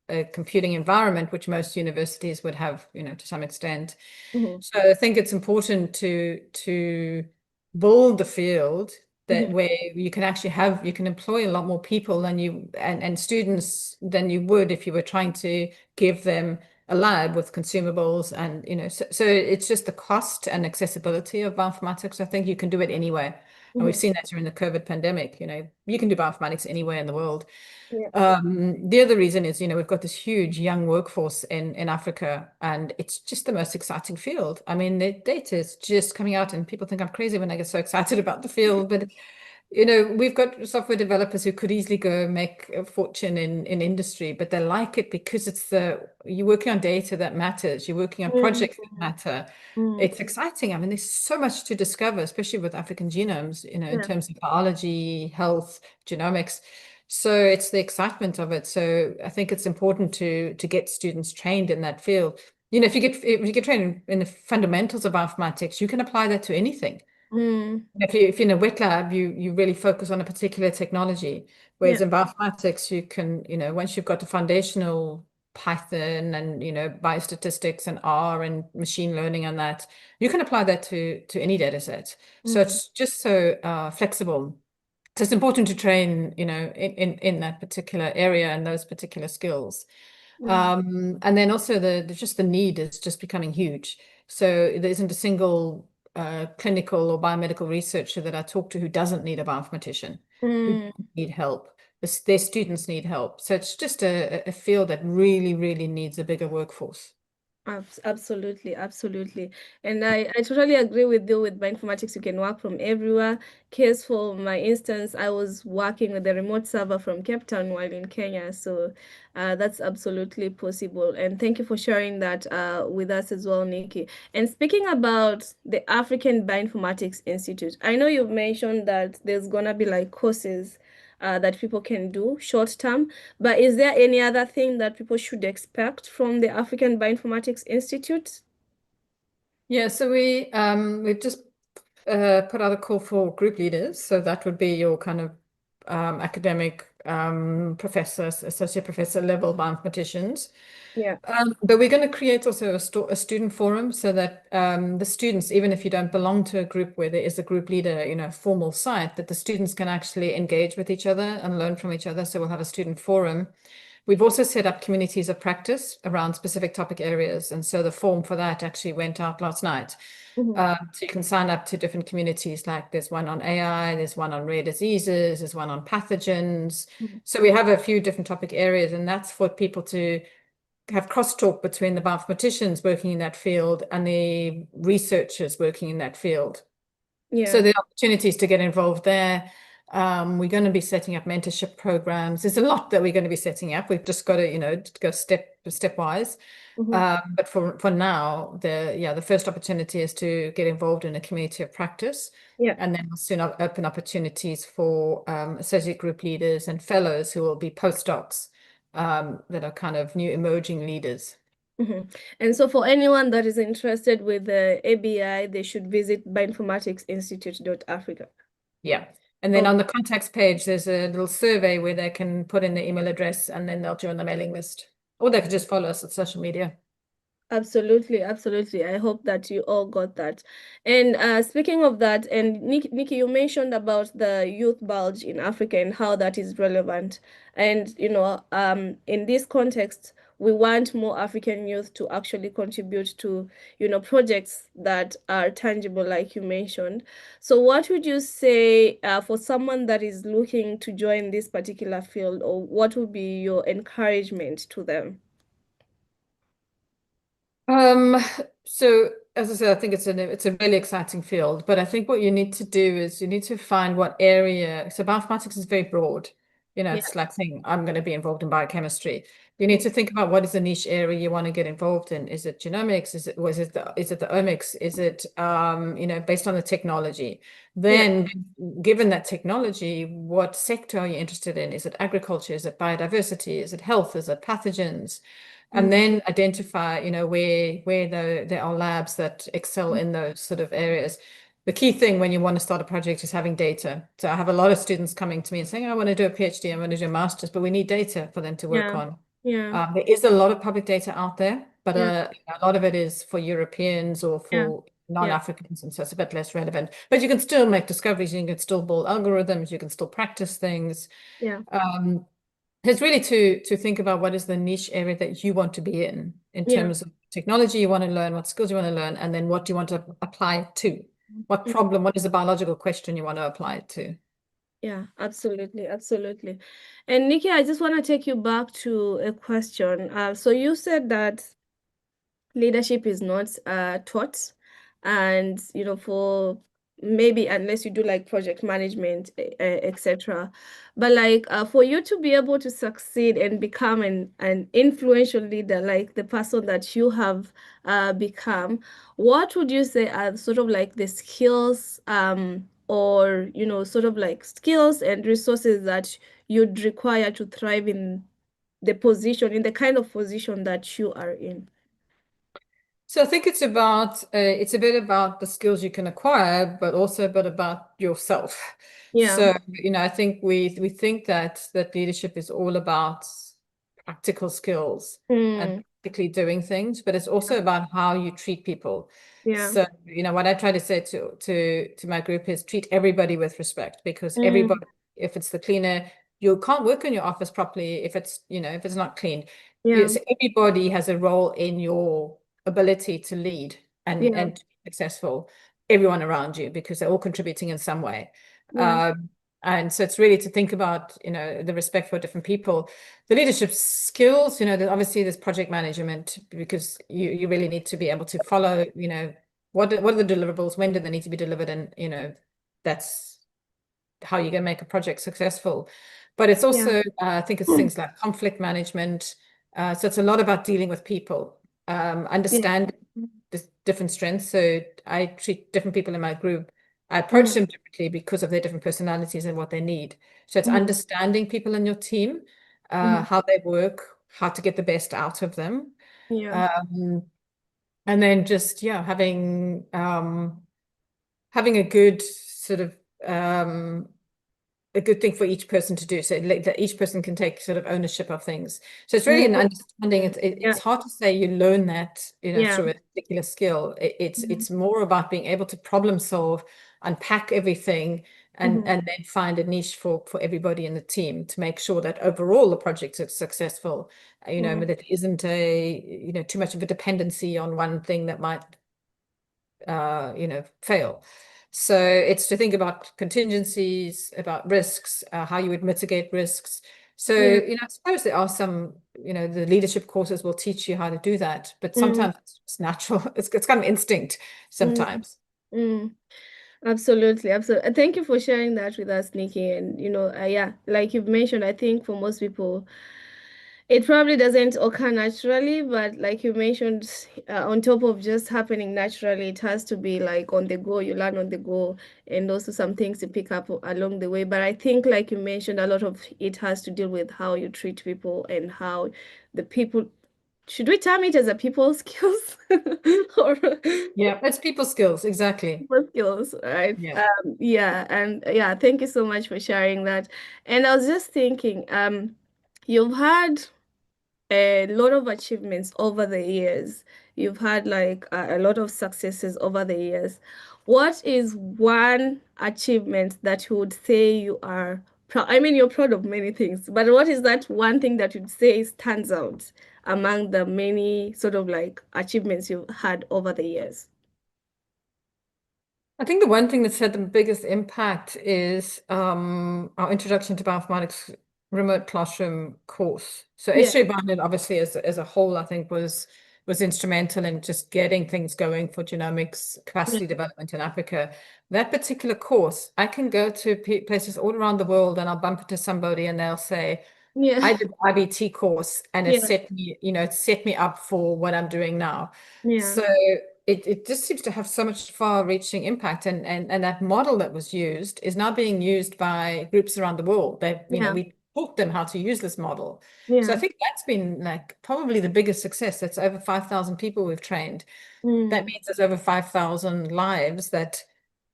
a computing environment, which most universities would have, to some extent. Mhm, So I think it's important to build the field that mhm, where you can actually you can employ a lot more people than and students than you would if you were trying to give them a lab with consumables and so it's just the cost and accessibility of bioinformatics. I think you can do it anywhere. And we've mhm. seen that during the COVID pandemic, you can do bioinformatics anywhere in the world. Yeah. The other reason is, we've got this huge young workforce in Africa, and it's just the most exciting field. I mean, the data is just coming out, and people think I'm crazy when I get so excited about the field. But, we've got software developers who could easily go make a fortune in industry, but they like it because you're working on data that matters. You're working on Mm, projects that matter. mm, It's exciting. I mean, there's so much to discover, especially with African genomes, in yeah. terms of biology, health, genomics. So it's the excitement of it. So I think it's important to get students trained in that field. If you get trained in the fundamentals of bioinformatics, you can apply that to anything. Mm, If you're in a wet lab, you really focus on a particular technology. yeah. Whereas in bioinformatics, you can, once you've got the foundational Python and, biostatistics and R and machine learning and that, you can apply that to any data set. So Mm, it's just so flexible. So it's important to train, in that particular area and those particular skills. mm, And then also just the need is just becoming huge. So there isn't a single clinical or biomedical researcher that I talk to who doesn't need a bioinformatician, who mm. doesn't need help. Their students need help. So it's just a field that really, really needs a bigger workforce. Absolutely, absolutely. And I totally agree with you with bioinformatics. You can work from everywhere. Case for my instance, I was working with a remote server from Cape Town while in Kenya. So that's absolutely possible. And thank you for sharing that with us as well, Nikki. And speaking about the African Bioinformatics Institute, I know you've mentioned that there's gonna be like courses that people can do short term. But is there any other thing that people should expect from the African Bioinformatics Institute? Yeah, so we've just put out a call for group leaders. So that would be your kind of academic professor, associate professor level bioinformaticians. Yeah. But we're going to create also a student forum so that the students, even if you don't belong to a group where there is a group leader, formal site, that the students can actually engage with each other and learn from each other. So we'll have a student forum. We've also set up communities of practice around specific topic areas. And so the form for that actually went out last night. Mhm. So you can sign up to different communities, like there's one on AI, there's one on rare diseases, there's one on pathogens. Mhm. So we have a few different topic areas, and that's for people to have crosstalk between the bioinformaticians working in that field and the researchers working in that field. So Yeah. the opportunities to get involved there. We're going to be setting up mentorship programs. There's a lot that we're going to be setting up. We've just got to, go stepwise. Mhm. But for now, the first opportunity is to get involved in a community of practice, Yeah. and then we'll soon open opportunities for associate group leaders and fellows who will be postdocs that are kind of new emerging leaders. Mhm. And so for anyone that is interested with the ABI, they should visit bioinformaticsinstitute.africa. Yeah. And then Oh, on the contacts page, there's a little survey where they can put in their email address and then they'll join the mailing list. Or they could just follow us on social media. absolutely, absolutely. I hope that you all got that. And speaking of that, and Nikki, you mentioned about the youth bulge in Africa and how that is relevant. And in this context, we want more African youth to actually contribute to, projects that are tangible, like you mentioned. So, what would you say for someone that is looking to join this particular field, or what would be your encouragement to them? Um, so as I said, I think it's a really exciting field, but I think what you need to do is you need to find what area. So bioinformatics is very broad. Yeah. It's like saying I'm going to be involved in biochemistry. You need to think about what is the niche area you want to get involved in. Is it genomics? Is it the omics? Is it based on the technology? Yeah. Then given that technology, what sector are you interested in? Is it agriculture? Is it biodiversity? Is it health? Is it pathogens? And Mhm. then identify, where there are labs that excel in those sort of areas. The key thing when you want to start a project is having data. So I have a lot of students coming to me and saying, I want to do a PhD, I want to do a master's, but we need data for them to work Yeah. on. Yeah. There is a lot of public data out there, but Yeah. a lot of it is for Europeans or Yeah. for Yeah. non-Africans, and so it's a bit less relevant. But you can still make discoveries, you can still build algorithms, you can still practice things. Yeah. Um, it's really to think about what is the niche area that you want to be in Yeah. terms of technology you want to learn, what skills you want to learn, and then what do you want to apply it to? What Mhm. problem, what is the biological question you want to apply it to? Yeah, absolutely, absolutely. And Nikki, I just want to take you back to a question. So you said that leadership is not taught, and for maybe unless you do like project management, etc. But like for you to be able to succeed and become an influential leader like the person that you have become, what would you say are sort of like the skills or sort of like skills and resources that you'd require to thrive in the kind of position that you are in? So I think it's a bit about the skills you can acquire, but also a bit about yourself. Yeah. So, I think we think that leadership is all about practical skills and Mm, practically doing things, but it's also about how you treat people. yeah. So, what I try to say to my group is treat everybody with respect, because Mm, everybody, if it's the cleaner, you can't work in your office properly if it's not clean. yeah. So everybody has a role in your ability to lead Yeah. and to be successful, everyone around you, because they're all contributing in some way. Yeah. And so it's really to think about, the respect for different people, the leadership skills, obviously there's project management, because you really need to be able to follow, what are the deliverables, when do they need to be delivered, and that's how you can make a project successful. But it's Yeah. also, I think it's things like conflict management. So it's a lot about dealing with people, Yeah. understand the different strengths. So I treat different people in my group. I approach Mm, them differently because of their different personalities and what they need. So it's mhm, understanding people in your team, mhm. how they work, how to get the best out of them. Yeah. Um, And then just, yeah, having a good sort of a good thing for each person to do, so that each person can take sort of ownership of things. So it's really an Mm, understanding. yeah, It's hard to say you learn that, yeah. through a particular skill. It's Mhm. it's more about being able to problem solve, unpack everything, and Mhm. then find a niche for everybody in the team to make sure that overall the project is successful. But Mm, it isn't too much of a dependency on one thing that might fail. So it's to think about contingencies, about risks, how you would mitigate risks. So, yeah. I suppose there are some, the leadership courses will teach you how to do that, but Mm, sometimes it's just natural. It's kind of instinct mm, sometimes. mm. Absolutely, absolutely. Thank you for sharing that with us, Nikki. And yeah, like you've mentioned, I think for most people, it probably doesn't occur naturally, but like you mentioned, on top of just happening naturally, it has to be like on the go. You learn on the go, and also some things you pick up along the way. But I think, like you mentioned, a lot of it has to deal with how you treat people and how the people. Should we term it as a people skills or Yeah, it's people skills, exactly. people skills, right? Yeah. Yeah, and yeah, thank you so much for sharing that. And I was just thinking, you've had a lot of achievements over the years. You've had like a lot of successes over the years. What is one achievement that you would say you are proud? I mean, you're proud of many things, but what is that one thing that you'd say stands out among the many sort of like achievements you've had over the years? I think the one thing that's had the biggest impact is our introduction to bioinformatics remote classroom course. So Yeah, SJ Biomed obviously as a whole, I think was instrumental in just getting things going for genomics yeah, capacity development in Africa. That particular course, I can go to places all around the world and I'll bump into somebody and they'll say, yeah, I did the IBT course and yeah, it set me up for what I'm doing now. yeah, So it just seems to have so much far-reaching impact, and that model that was used is now being used by groups around the world. yeah, We taught them how to use this model. So I yeah. think that's been like probably the biggest success. That's over 5,000 people we've trained. That Mm, means there's over 5,000 lives that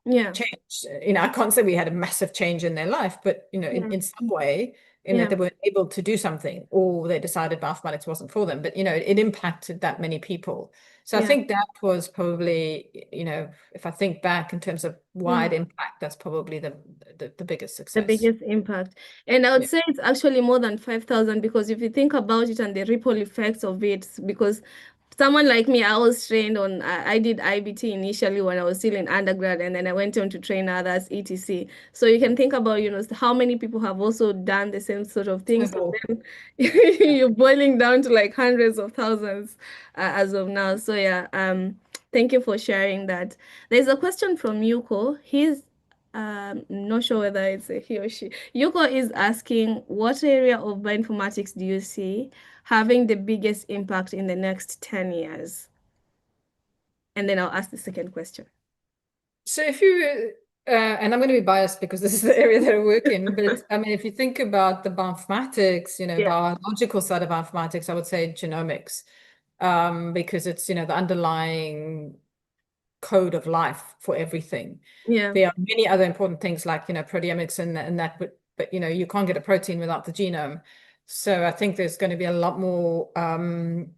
yeah, change. I can't say we had a massive change in their life, but yeah, in some way, in that yeah, they were able to do something, or they decided mathematics wasn't for them. But it impacted that many people. So I yeah. think that was probably, if I think back in terms of Mm. wide impact, that's probably the biggest The success. biggest impact. And I would Yeah. say it's actually more than 5,000 because if you think about it and the ripple effects of it, because someone like me, I was trained on, I did IBT initially when I was still in undergrad, and then I went on to train others, etc. So you can think about, how many people have also done the same sort of thing. So Snowball. then Yeah. you're boiling down to like hundreds of thousands as of now. So yeah, thank you for sharing that. There's a question from Yuko. He's not sure whether it's a he or she. Yuko is asking, what area of bioinformatics do you see having the biggest impact in the next 10 years? And then I'll ask the second question. So if you, and I'm going to be biased because this is the area that I work in, but I mean, if you think about the bioinformatics, Yeah, biological side of bioinformatics, I would say genomics, because it's, the underlying code of life for everything. yeah, There are many other important things like, proteomics and that, but you can't get a protein without the genome. So I think there's going to be a lot more um,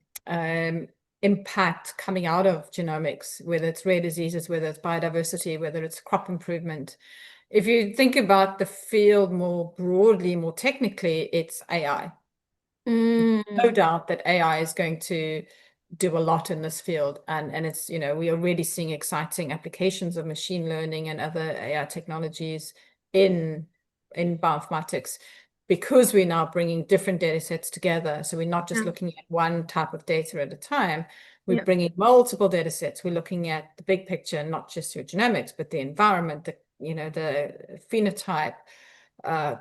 impact coming out of genomics, whether it's rare diseases, whether it's biodiversity, whether it's crop improvement. If you think about the field more broadly, more technically, it's AI. No mm, doubt that AI is going to do a lot in this field, and it's we are really seeing exciting applications of machine learning and other AI technologies in bioinformatics because we're now bringing different data sets together. So we're not just yeah, looking at one type of data at a time. We're yeah, bringing multiple data sets. We're looking at the big picture, not just your genomics, but the environment, the phenotype,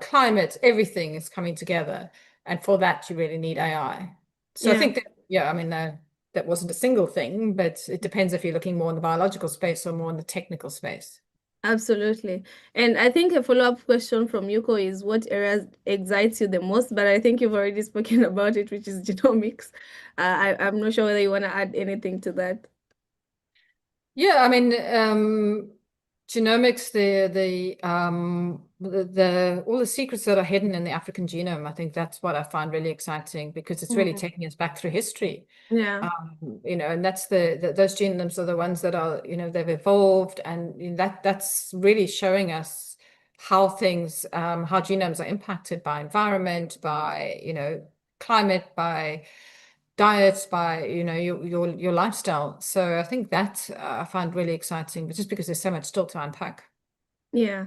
climate, everything is coming together. And for that, you really need AI. So I yeah. think that, yeah, I mean, that wasn't a single thing, but it depends if you're looking more in the biological space or more in the technical space. Absolutely. And I think a follow-up question from Yuko is what areas excites you the most, but I think you've already spoken about it, which is genomics. I'm not sure whether you want to add anything to that. Yeah, I mean, genomics, all the secrets that are hidden in the African genome, I think that's what I find really exciting because it's really Mm. taking us back through history. Yeah, And that's those genomes are the ones that are, they've evolved, and that's really showing us how how genomes are impacted by environment, by, climate, by diets, by, your lifestyle. So I think that I find really exciting, but just because there's so much still to unpack. yeah.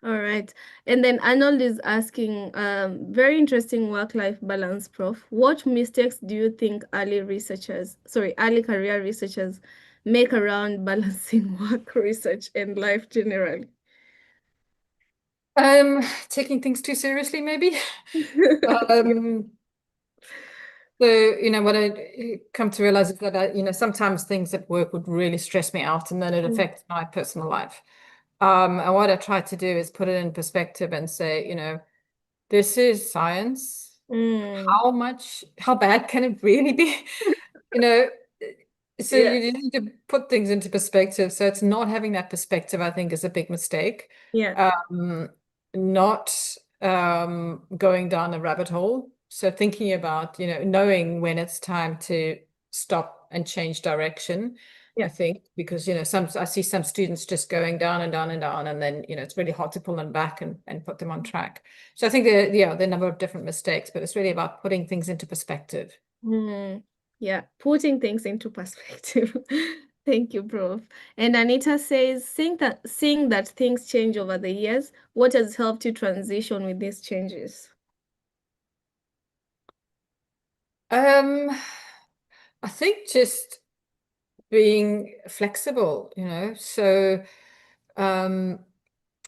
All right. And then Arnold is asking, very interesting work-life balance, Prof. What mistakes do you think early career researchers make around balancing work research and life generally? Taking things too seriously, maybe. Yeah. Um, So, what I come to realize is that, sometimes things at work would really stress me out and then it Mm. affects my personal life. And what I try to do is put it in perspective and say, this is science. Mm. How bad can it really be? You know, so Yeah, you need to put things into perspective. So it's not having that perspective, I think, is a big mistake. yeah, Um, Not going down a rabbit hole. So thinking about, knowing when it's time to stop and change direction, I yeah. think, because, I see some students just going down and down and down, and then, it's really hard to pull them back and put them on track. So I think there are a number of different mistakes, but it's really about putting things into perspective. Mm. Yeah, putting things into perspective. Thank you, Prof. And Anita says, seeing that things change over the years, what has helped you transition with these changes? Um, I think just being flexible, So um,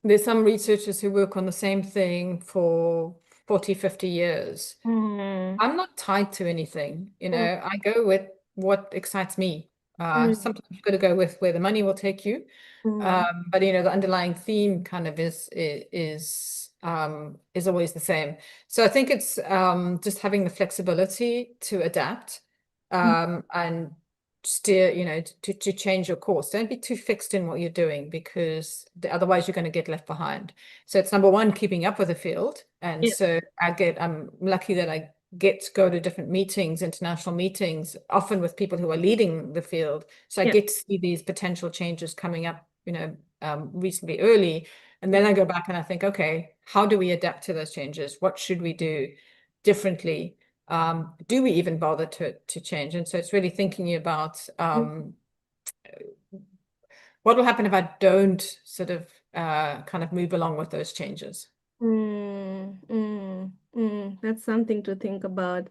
there's some researchers who work on the same thing for 40, 50 years. Mm. I'm not tied to anything, Mm. I go with what excites me. Mm. Sometimes you've got to go with where the money will take you. Mm. But the underlying theme kind of is always the same. So I think it's just having the flexibility to adapt Mm. and steer, to change your course. Don't be too fixed in what you're doing because otherwise you're going to get left behind. So it's number one, keeping up with the field. And Yeah, so I'm lucky that I get to go to different meetings, international meetings, often with people who are leading the field. So I yeah, get to see these potential changes coming up, reasonably early. And yeah. then I go back and I think, okay, how do we adapt to those changes? What should we do differently? Do we even bother to change? And so it's really thinking about what will happen if I don't sort of kind of move along with those changes. That's something to think about.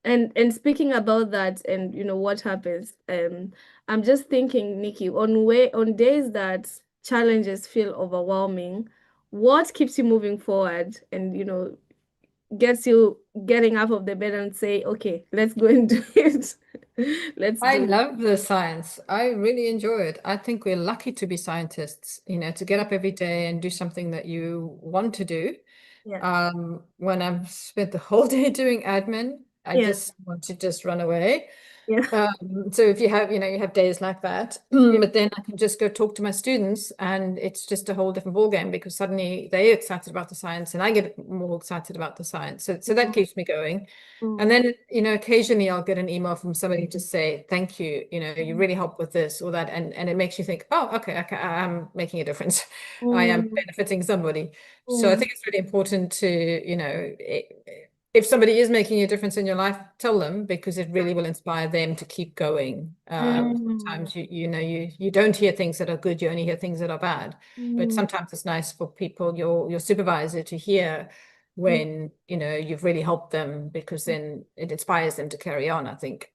And speaking about that, and what happens, I'm just thinking, Nikki, on days that challenges feel overwhelming, what keeps you moving forward and gets you getting up of the bed and say, okay, let's go and do it. Let's I do it. love the science. I really enjoy it. I think we're lucky to be scientists, to get up every day and do something that you want to do. Yeah, When I've spent the whole day doing admin, I yeah, just want to just run away. yeah, So if you have days like that, yeah. but then I can just go talk to my students and it's just a whole different ballgame because suddenly they're excited about the science and I get more excited about the science. So that keeps me going. And Mm, then, occasionally I'll get an email from somebody to say, thank you, you mm, really helped with this or that. And it makes you think, oh, okay, I'm making a difference. I am mm, benefiting somebody. So I mm, think it's really important to, if somebody is making a difference in your life, tell them because it really will inspire them to keep going. mm, Sometimes you don't hear things that are good, you only hear things that are bad. But mm, sometimes it's nice for people, your supervisor, to hear mm. when you've really helped them because then it inspires them to carry on, I think.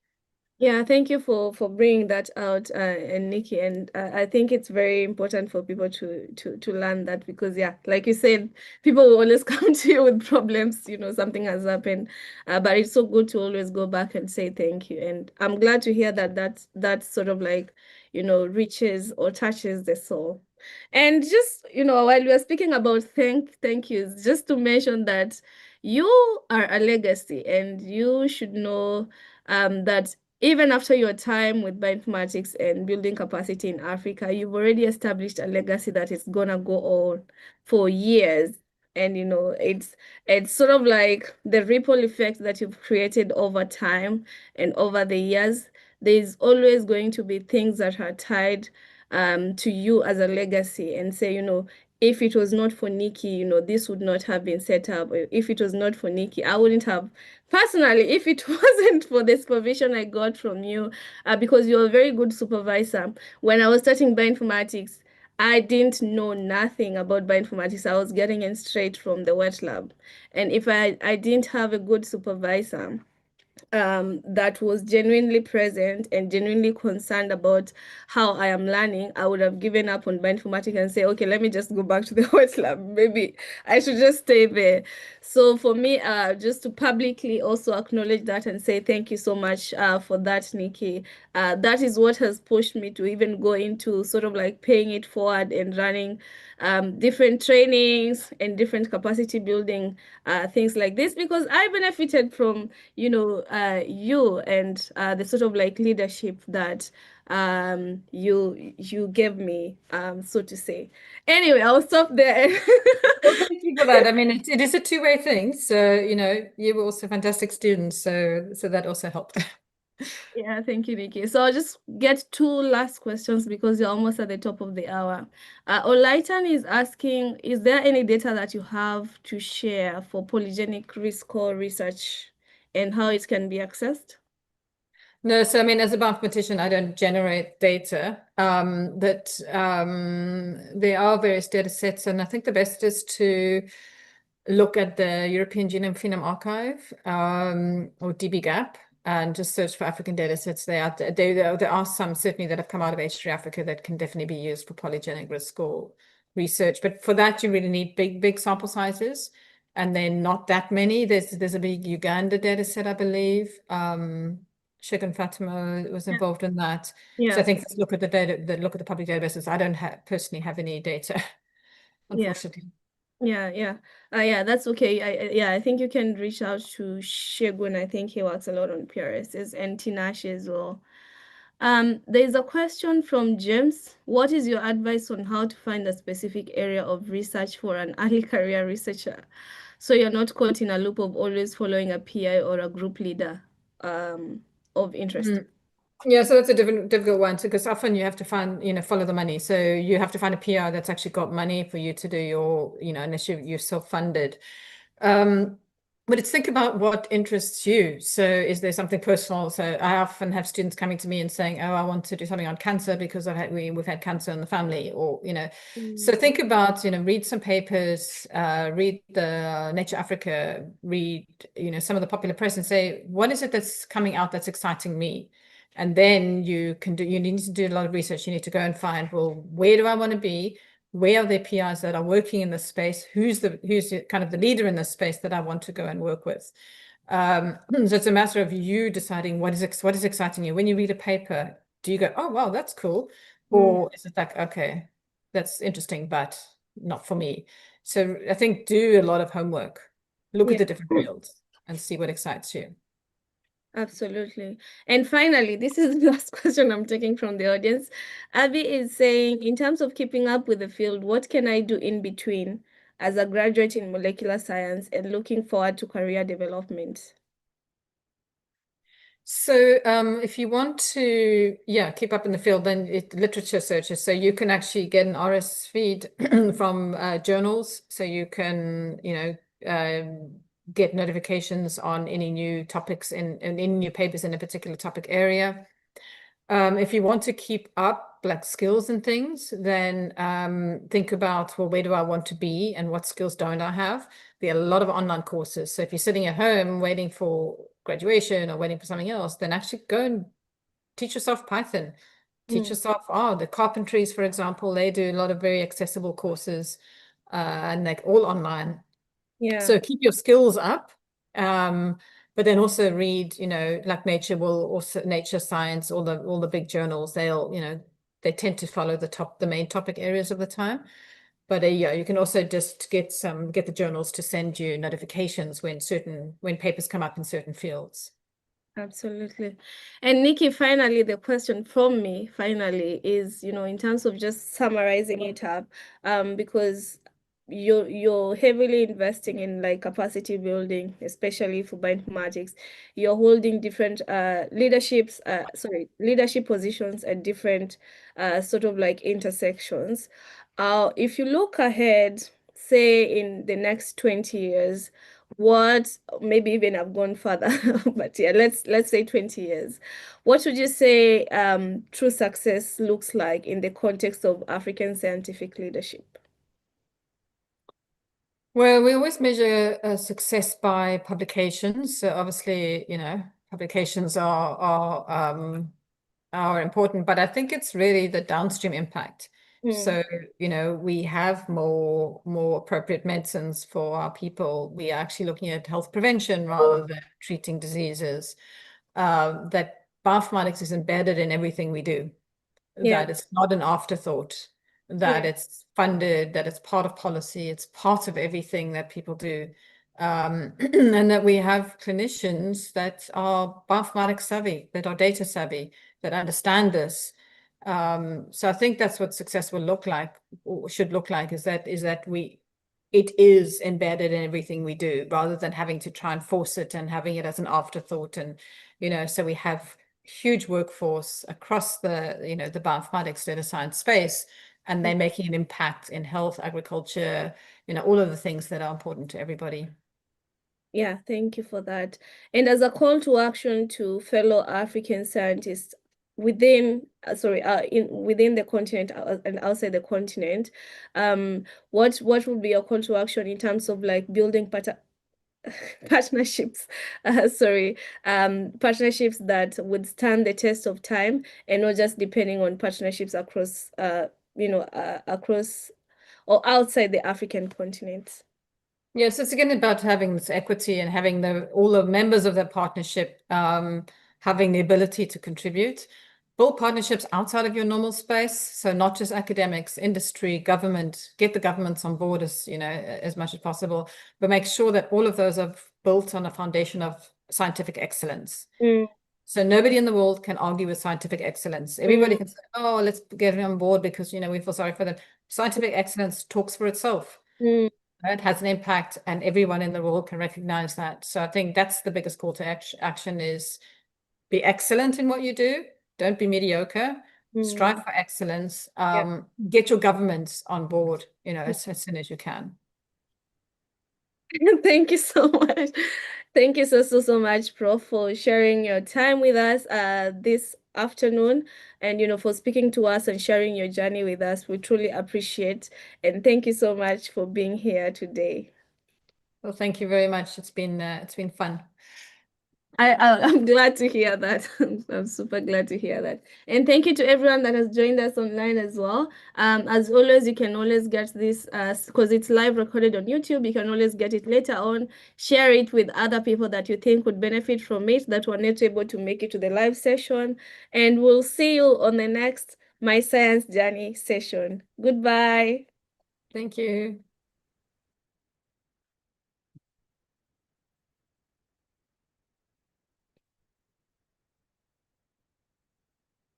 Yeah, thank you for bringing that out, and Nikki. And I think it's very important for people to learn that because, yeah, like you said, people will always come to you with problems. Something has happened, but it's so good to always go back and say thank you. And I'm glad to hear that sort of like, reaches or touches the soul. And just, while we are speaking about thank yous, just to mention that you are a legacy, and you should know that even after your time with bioinformatics and building capacity in Africa, you've already established a legacy that is gonna go on for years. And it's sort of like the ripple effect that you've created over time and over the years. There's always going to be things that are tied to you as a legacy and say, if it was not for Nikki, this would not have been set up. If it was not for Nikki, I wouldn't have. Personally, if it wasn't for the supervision I got from you, because you're a very good supervisor, when I was starting bioinformatics, I didn't know nothing about bioinformatics. I was getting in straight from the wet lab. And if I didn't have a good supervisor, that was genuinely present and genuinely concerned about how I am learning, I would have given up on bioinformatics and say, okay, let me just go back to the wet lab. Maybe I should just stay there. So for me, just to publicly also acknowledge that and say thank you so much for that, Nikki. That is what has pushed me to even go into sort of like paying it forward and running different trainings and different capacity building things like this, because I benefited from you and the sort of like leadership that you gave me, so to say. Anyway, I'll stop there. Well, thank you for that. I mean, it is a two-way thing. So, you were also fantastic students. So that also helped. Yeah, thank you, Nikki. So I'll just get two last questions because you're almost at the top of the hour. Olaitan is asking, is there any data that you have to share for polygenic risk score research and how it can be accessed? No, so I mean, as a mathematician, I don't generate data. But there are various data sets, and I think the best is to look at the European Genome Phenome Archive, or dbGaP, and just search for African data sets. There are some certainly that have come out of H3 Africa that can definitely be used for polygenic risk score research. But for that, you really need big sample sizes, and then not that many. There's a big Uganda data set, I believe. Sheikh and Fatima was involved in that. So I Yeah, think let's look at the data, look at the public databases. I don't personally have any data, yeah. unfortunately. Yeah, that's okay. I think you can reach out to Shegun. I think he works a lot on PRSs and Tinashe as well. There's a question from James. What is your advice on how to find a specific area of research for an early career researcher? So you're not caught in a loop of always following a PI or a group leader of interest. Mm. Yeah, so that's a difficult one because often you have to find, follow the money. So you have to find a PR that's actually got money for you to do your, unless you're self-funded. But it's think about what interests you. So is there something personal? So I often have students coming to me and saying, oh, I want to do something on cancer because we've had cancer in the family, or, so think about, read some papers, read the Nature Africa, read, some of the popular press and say, what is it that's coming out that's exciting me? And then you need to do a lot of research. You need to go and find, well, where do I want to be? Where are there PIs that are working in this space? Who's kind of the leader in this space that I want to go and work with? So it's a matter of you deciding what is exciting you. When you read a paper, do you go, oh, wow, that's cool? Or is it like, okay, that's interesting, but not for me. So I think do a lot of homework, look at Yeah. the different fields and see what excites you. Absolutely. And finally, this is the last question I'm taking from the audience. Abby is saying, in terms of keeping up with the field, what can I do in between as a graduate in molecular science and looking forward to career development? So if you want to, keep up in the field, then literature searches. So you can actually get an RS feed from journals. So you can, get notifications on any new topics in any new papers in a particular topic area. If you want to keep up like skills and things, then think about, well, where do I want to be and what skills don't I have? There are a lot of online courses. So if you're sitting at home waiting for graduation or waiting for something else, then actually go and teach yourself Python. Teach yourself, the carpentries, for example, they do a lot of very accessible courses and like all online. Yeah. So keep your skills up. But then also read, like Nature Science, all the big journals, they tend to follow the main topic areas of the time. But you can also just get the journals to send you notifications when papers come up in certain fields. Absolutely. And Nikki, finally, the question from me finally is, in terms of just summarizing it up, because you're heavily investing in like capacity building, especially for bioinformatics. You're holding different leadership positions at different sort of like intersections. If you look ahead, say in the next 20 years, what maybe even I've gone further, but yeah, let's say 20 years. What would you say true success looks like in the context of African scientific leadership? Well, we always measure success by publications. So obviously, publications are important, but I think it's really the downstream impact. So, we have more appropriate medicines for our people. We are actually looking at health prevention rather than treating diseases. That bioinformatics is embedded in everything we do, Yeah, that it's not an afterthought, that yeah, it's funded, that it's part of policy, it's part of everything that people do. And that we have clinicians that are bioinformatics savvy, that are data savvy, that understand this. So I think that's what success will look like, or should look like, is that it is embedded in everything we do, rather than having to try and force it and having it as an afterthought. And, so we have huge workforce across the bioinformatics data science space, and they're making an impact in health, agriculture, all of the things that are important to everybody. yeah. Thank you for that. And as a call to action to fellow African scientists within, within the continent and outside the continent, what would be your call to action in terms of like building partnerships, partnerships that would stand the test of time and not just depending on partnerships across, across or outside the African continent. Yes, it's again about having this equity and having all the members of that partnership having the ability to contribute. Build partnerships outside of your normal space, so not just academics, industry, government. Get the governments on board as much as possible, but make sure that all of those are built on a foundation of scientific excellence. Mm, So nobody in the world can argue with scientific excellence. Everybody can say, "Oh, let's get it on board because we feel sorry for them." Scientific excellence talks for itself. mm, It has an impact, and everyone in the world can recognize that. So I think that's the biggest call to action is be excellent in what you do. Don't be mediocre. Strive for excellence. yeah. Get your governments on board, as soon as you can. Thank you so much. Thank you so much, Prof, for sharing your time with us this afternoon and for speaking to us and sharing your journey with us. We truly appreciate, and thank you so much for being here today. Well, thank you very much. It's been fun. I'm glad to hear that. I'm super glad to hear that. And thank you to everyone that has joined us online as well. As always, you can always get this because it's live recorded on YouTube. You can always get it later on. Share it with other people that you think would benefit from it that were not able to make it to the live session. And we'll see you on the next My Science Journey session. Goodbye. Thank you.